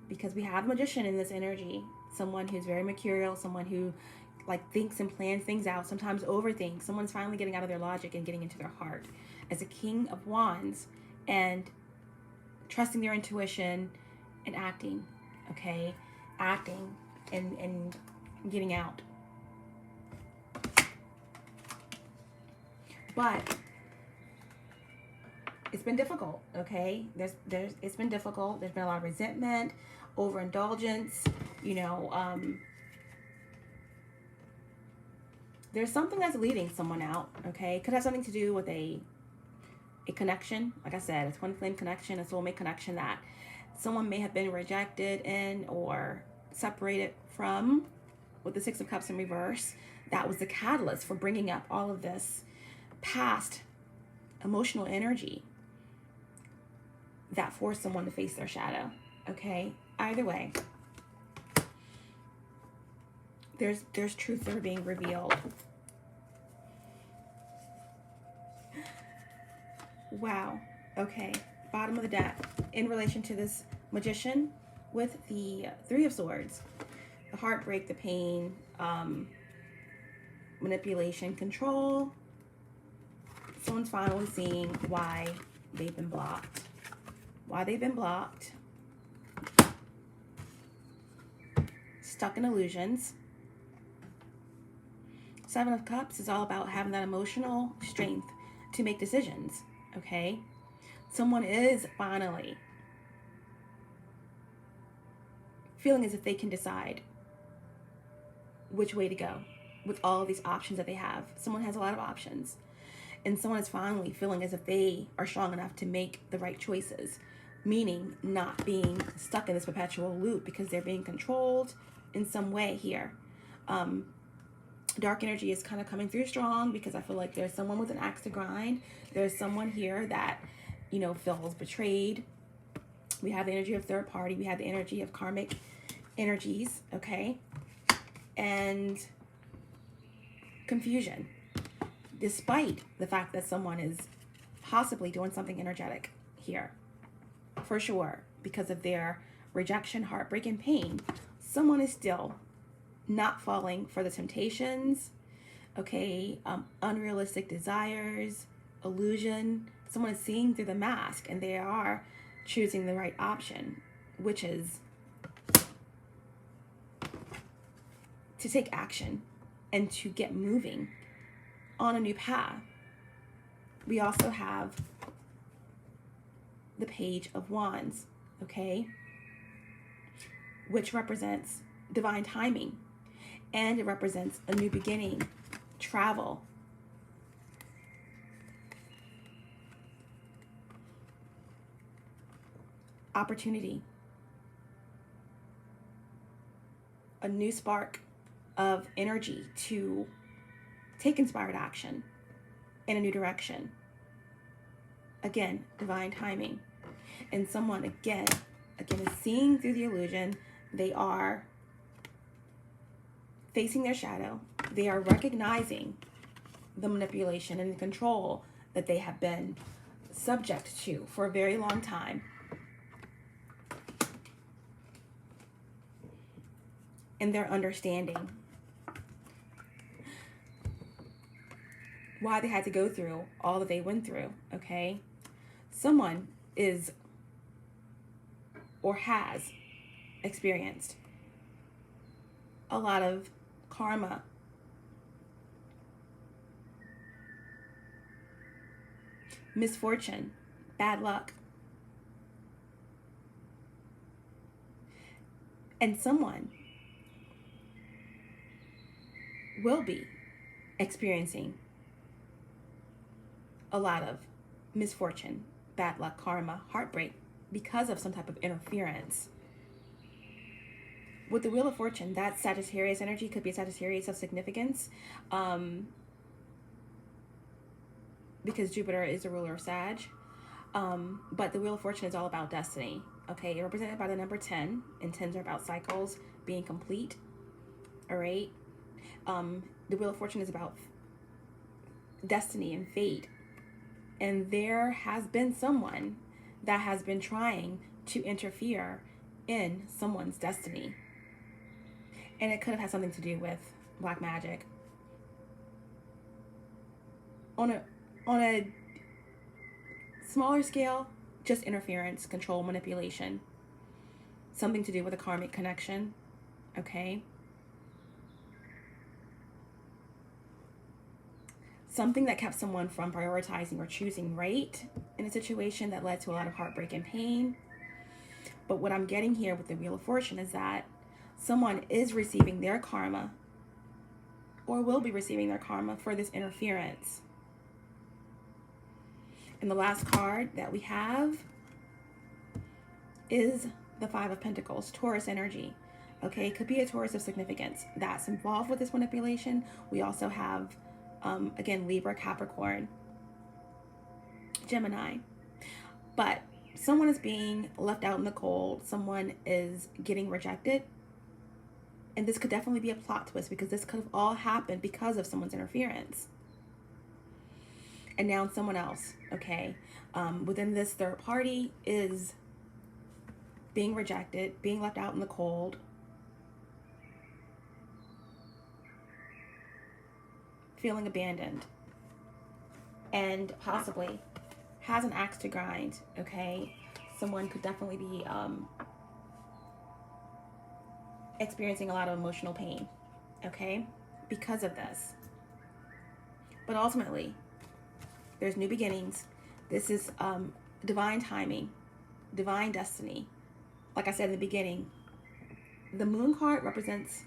Because we have a magician in this energy, someone who's very mercurial, someone who thinks and plans things out, sometimes overthinks. Someone's finally getting out of their logic and getting into their heart as a King of Wands and trusting their intuition and acting, okay? Acting and getting out. But it's been difficult, okay? It's been difficult. There's been a lot of resentment, overindulgence, there's something that's leading someone out, okay? It could have something to do with a connection. Like I said, a twin flame connection, a soulmate connection that someone may have been rejected in or separated from with the Six of Cups in reverse. That was the catalyst for bringing up all of this past emotional energy that forced someone to face their shadow, okay? Either way, there's truths that are being revealed. Wow. Okay. Bottom of the deck. In relation to this magician with the Three of Swords, the heartbreak, the pain, manipulation, control. Someone's finally seeing why they've been blocked. Why they've been blocked. Stuck in illusions. Seven of Cups is all about having that emotional strength to make decisions, okay? Someone is finally feeling as if they can decide which way to go with all of these options that they have. Someone has a lot of options. And someone is finally feeling as if they are strong enough to make the right choices, meaning not being stuck in this perpetual loop because they're being controlled in some way here. Dark energy is kind of coming through strong because I feel like there's someone with an axe to grind. There's someone here that, feels betrayed. We have the energy of third party. We have the energy of karmic energies, okay? And confusion, despite the fact that someone is possibly doing something energetic here, for sure, because of their rejection, heartbreak, and pain. Someone is still not falling for the temptations, okay, unrealistic desires, illusion. Someone is seeing through the mask and they are choosing the right option, which is to take action and to get moving on a new path. We also have the Page of Wands, okay, which represents divine timing, and it represents a new beginning, travel, opportunity, a new spark of energy to take inspired action in a new direction. Again, divine timing. And someone again is seeing through the illusion. They are facing their shadow. They are recognizing the manipulation and the control that they have been subject to for a very long time. And they're understanding why they had to go through all that they went through, okay? Someone is or has experienced a lot of karma, misfortune, bad luck. And someone will be experiencing a lot of misfortune, bad luck, karma, heartbreak because of some type of interference. With the Wheel of Fortune, that Sagittarius energy could be a Sagittarius of significance, because Jupiter is the ruler of Sag. But the Wheel of Fortune is all about destiny. Okay, it's represented by the number 10, and 10s are about cycles being complete. All right. The Wheel of Fortune is about destiny and fate. And there has been someone that has been trying to interfere in someone's destiny. And it could have had something to do with black magic. On a smaller scale, just interference, control, manipulation. Something to do with a karmic connection. Okay. Something that kept someone from prioritizing or choosing right in a situation that led to a lot of heartbreak and pain. But what I'm getting here with the Wheel of Fortune is that someone is receiving their karma, or will be receiving their karma for this interference. And the last card that we have is the Five of Pentacles, Taurus energy. Okay, it could be a Taurus of significance that's involved with this manipulation. We also have again, Libra, Capricorn, Gemini. But someone is being left out in the cold. Someone is getting rejected. And this could definitely be a plot twist, because this could have all happened because of someone's interference. And now someone else, okay, within this third party is being rejected, being left out in the cold, feeling abandoned, and possibly has an axe to grind, okay? Someone could definitely be experiencing a lot of emotional pain, okay, because of this. But ultimately, there's new beginnings. This is divine timing, divine destiny. Like I said in the beginning, the Moon card represents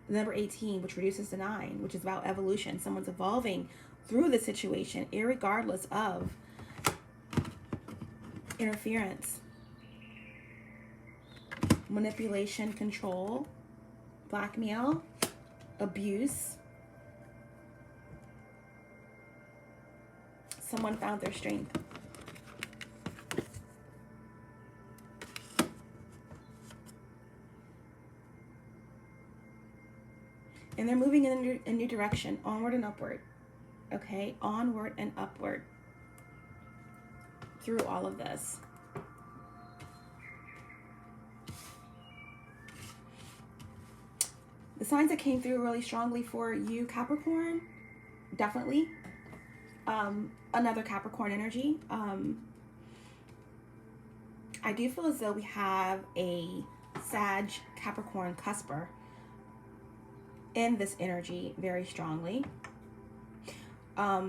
number 18, which reduces to 9, which is about evolution. Someone's evolving through the situation, irregardless of interference, manipulation, control, blackmail, abuse. Someone found their strength. And they're moving in a new direction, onward and upward. Okay, onward and upward through all of this. The signs that came through really strongly for you, Capricorn, definitely another Capricorn energy. I do feel as though we have a Sag Capricorn cusper in this energy very strongly. But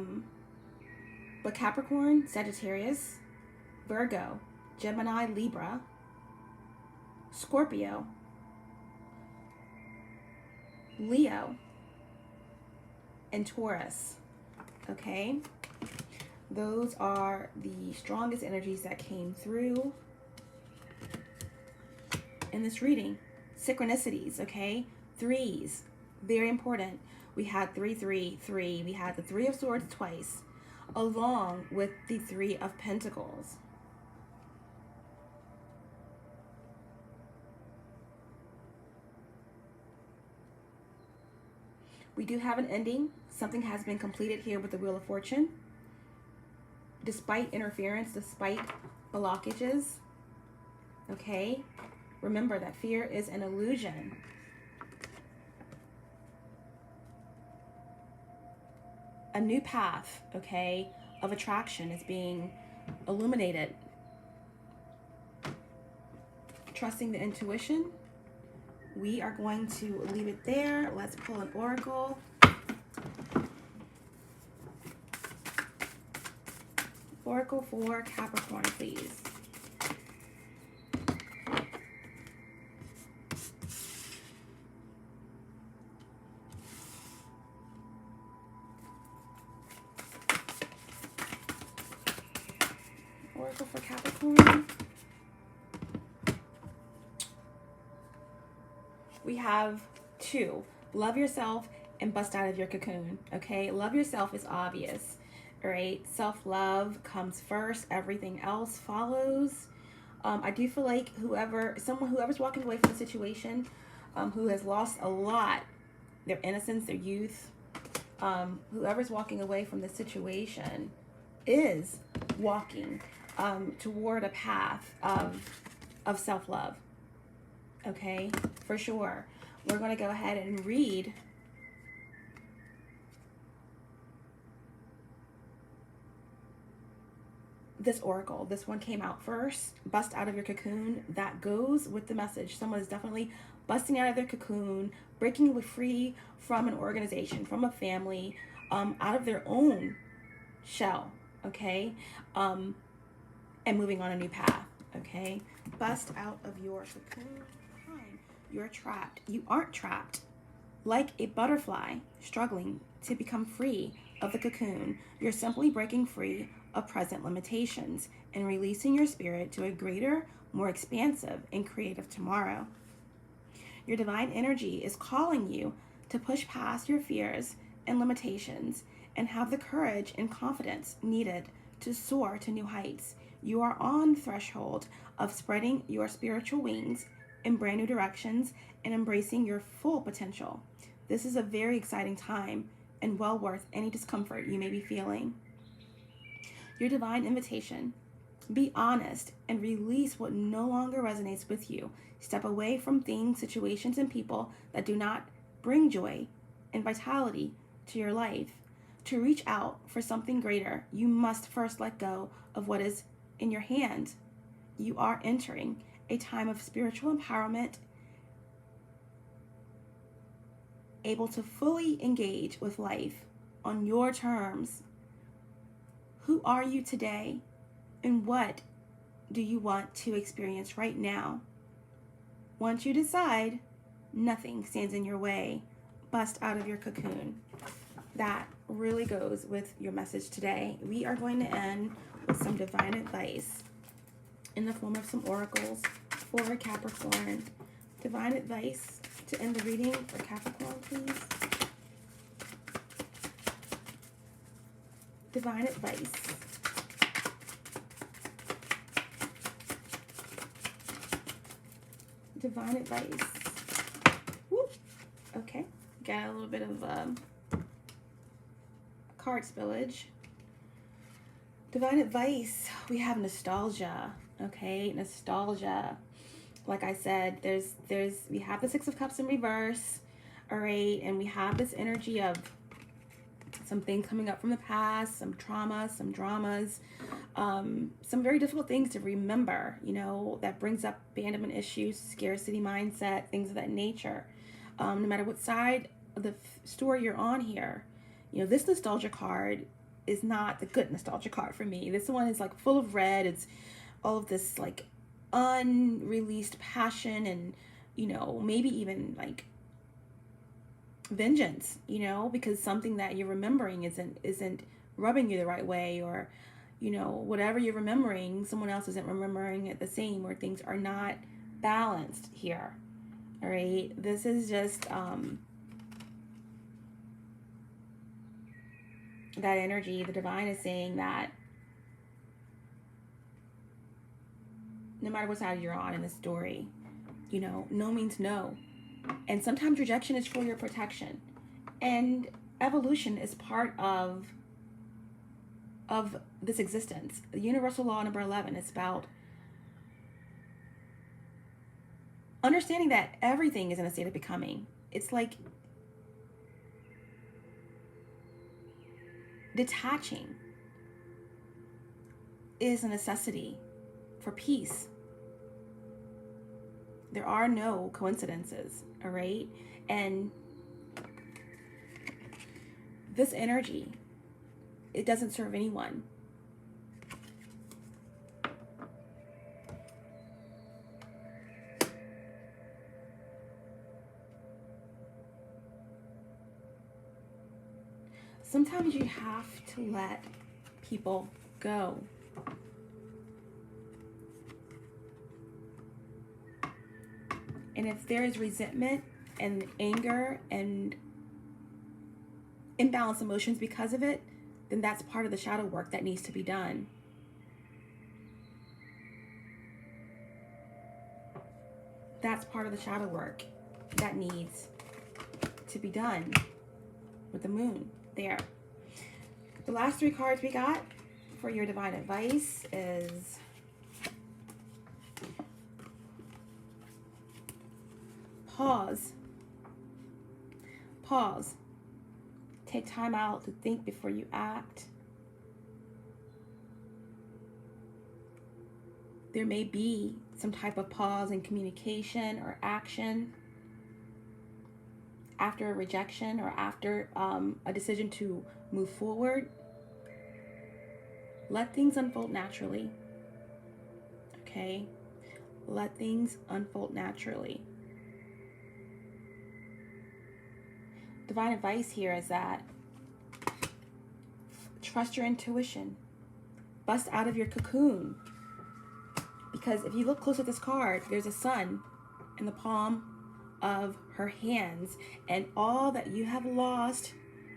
Capricorn, Sagittarius, Virgo, Gemini, Libra, Scorpio, Leo, and Taurus. Okay? Those are the strongest energies that came through in this reading. Synchronicities, okay? Threes, very important. We had 3, 3, 3. We had the Three of Swords twice, along with the Three of Pentacles. We do have an ending. Something has been completed here with the Wheel of Fortune. Despite interference, despite blockages. Okay? Remember that fear is an illusion. A new path, okay, of attraction is being illuminated. Trusting the intuition. We are going to leave it there. Let's pull an oracle. Oracle for Capricorn, please. Oracle for Capricorn. We have 2. Love yourself and bust out of your cocoon. Okay, love yourself is obvious. All right, self-love comes first. Everything else follows. I do feel like whoever's walking away from the situation, who has lost a lot, their innocence, their youth, whoever's walking away from the situation is walking toward a path of self-love. Okay, for sure. We're going to go ahead and read this oracle. This one came out first. Bust out of your cocoon. That goes with the message. Someone is definitely busting out of their cocoon, breaking free from an organization, from a family, out of their own shell. Okay, and moving on a new path. Okay, bust out of your cocoon. You're trapped. You aren't trapped. Like a butterfly struggling to become free of the cocoon, you're simply breaking free of present limitations and releasing your spirit to a greater, more expansive and creative tomorrow. Your divine energy is calling you to push past your fears and limitations and have the courage and confidence needed to soar to new heights. You are on the threshold of spreading your spiritual wings in brand new directions and embracing your full potential. This is a very exciting time and well worth any discomfort you may be feeling. Your divine invitation: be honest and release what no longer resonates with you. Step away from things, situations, and people that do not bring joy and vitality to your life. To reach out for something greater, you must first let go of what is in your hand. You are entering a time of spiritual empowerment, able to fully engage with life on your terms. Who are you today, and what do you want to experience right now? Once you decide, nothing stands in your way. Bust out of your cocoon. That really goes with your message today. We are going to end with some divine advice in the form of some oracles for Capricorn. Divine advice to end the reading for Capricorn, please. Divine advice. Divine advice. Woo. Okay, got a little bit of card spillage. Divine advice. We have nostalgia. Okay, nostalgia. Like I said, we have the Six of Cups in reverse. All right, and we have this energy of something coming up from the past, some trauma, some dramas, some very difficult things to remember, you know, that brings up abandonment issues, scarcity mindset, things of that nature. No matter what side of the story you're on here, you know, this nostalgia card is not the good nostalgia card for me. This one is like full of red. It's all of this like unreleased passion and, you know, maybe even like vengeance, you know, because something that you're remembering isn't rubbing you the right way, or, you know, whatever you're remembering, someone else isn't remembering it the same, or things are not balanced here. All right, this is just that energy. The divine is saying that no matter what side you're on in this story, you know, no means no. And sometimes rejection is for your protection. And evolution is part of this existence. The universal law number 11 is about understanding that everything is in a state of becoming. It's like detaching is a necessity for peace. There are no coincidences, all right? And this energy, it doesn't serve anyone. Sometimes you have to let people go. And if there is resentment and anger and imbalanced emotions because of it, then that's part of the shadow work that needs to be done. That's part of the shadow work that needs to be done with the moon there. The last three cards we got for your divine advice is pause. Pause. Take time out to think before you act. There may be some type of pause in communication or action after a rejection or after a decision to move forward. Let things unfold naturally. Okay? Let things unfold naturally. Divine advice here is that trust your intuition. Bust out of your cocoon. Because if you look close at this card, there's a sun in the palm of her hands, and all that you have lost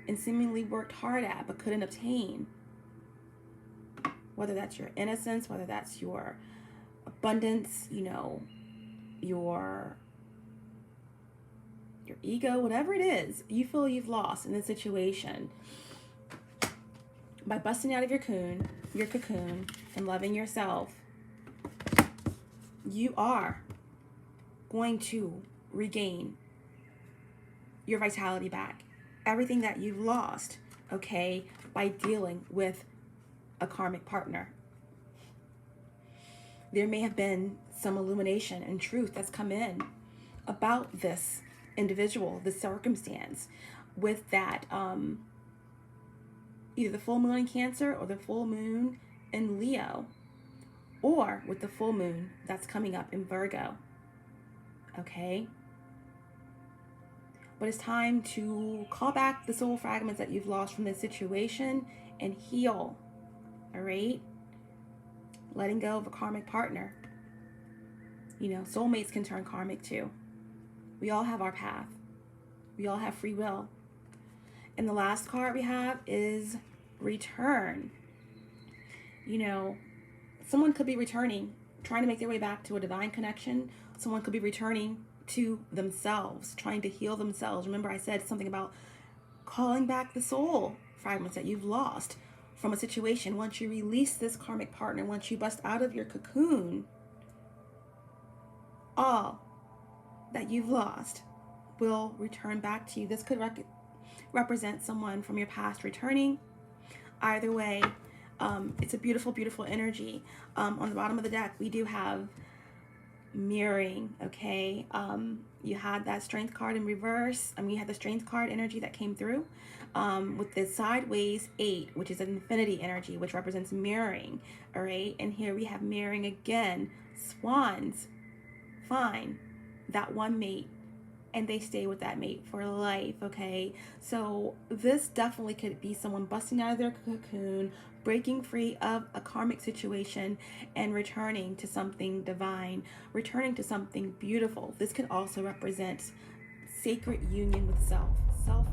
and seemingly worked hard at but couldn't obtain, whether that's your innocence, whether that's your abundance, you know, your ego, whatever it is you feel you've lost in this situation, by busting out of your cocoon and loving yourself, you are going to regain your vitality back, everything that you've lost, okay, by dealing with a karmic partner. There may have been some illumination and truth that's come in about this individual, this circumstance, with that either the full moon in Cancer or the full moon in Leo, or with the full moon that's coming up in Virgo. Okay? But it's time to call back the soul fragments that you've lost from this situation and heal. All right? Letting go of a karmic partner. You know, soulmates can turn karmic too. We all have our path. We all have free will. And the last card we have is return. You know, someone could be returning, trying to make their way back to a divine connection. Someone could be returning to themselves, trying to heal themselves. Remember, I said something about calling back the soul fragments that you've lost from a situation. Once you release this karmic partner, once you bust out of your cocoon, all that you've lost will return back to you. This could represent someone from your past returning. Either way, it's a beautiful, beautiful energy. On the bottom of the deck, we do have mirroring, okay? You had that strength card in reverse. You had the strength card energy that came through with the sideways 8, which is an infinity energy, which represents mirroring, all right? And here we have mirroring again. Swans find that one mate and they stay with that mate for life, okay? So this definitely could be someone busting out of their cocoon, breaking free of a karmic situation, and returning to something divine, returning to something beautiful. This could also represent sacred union with self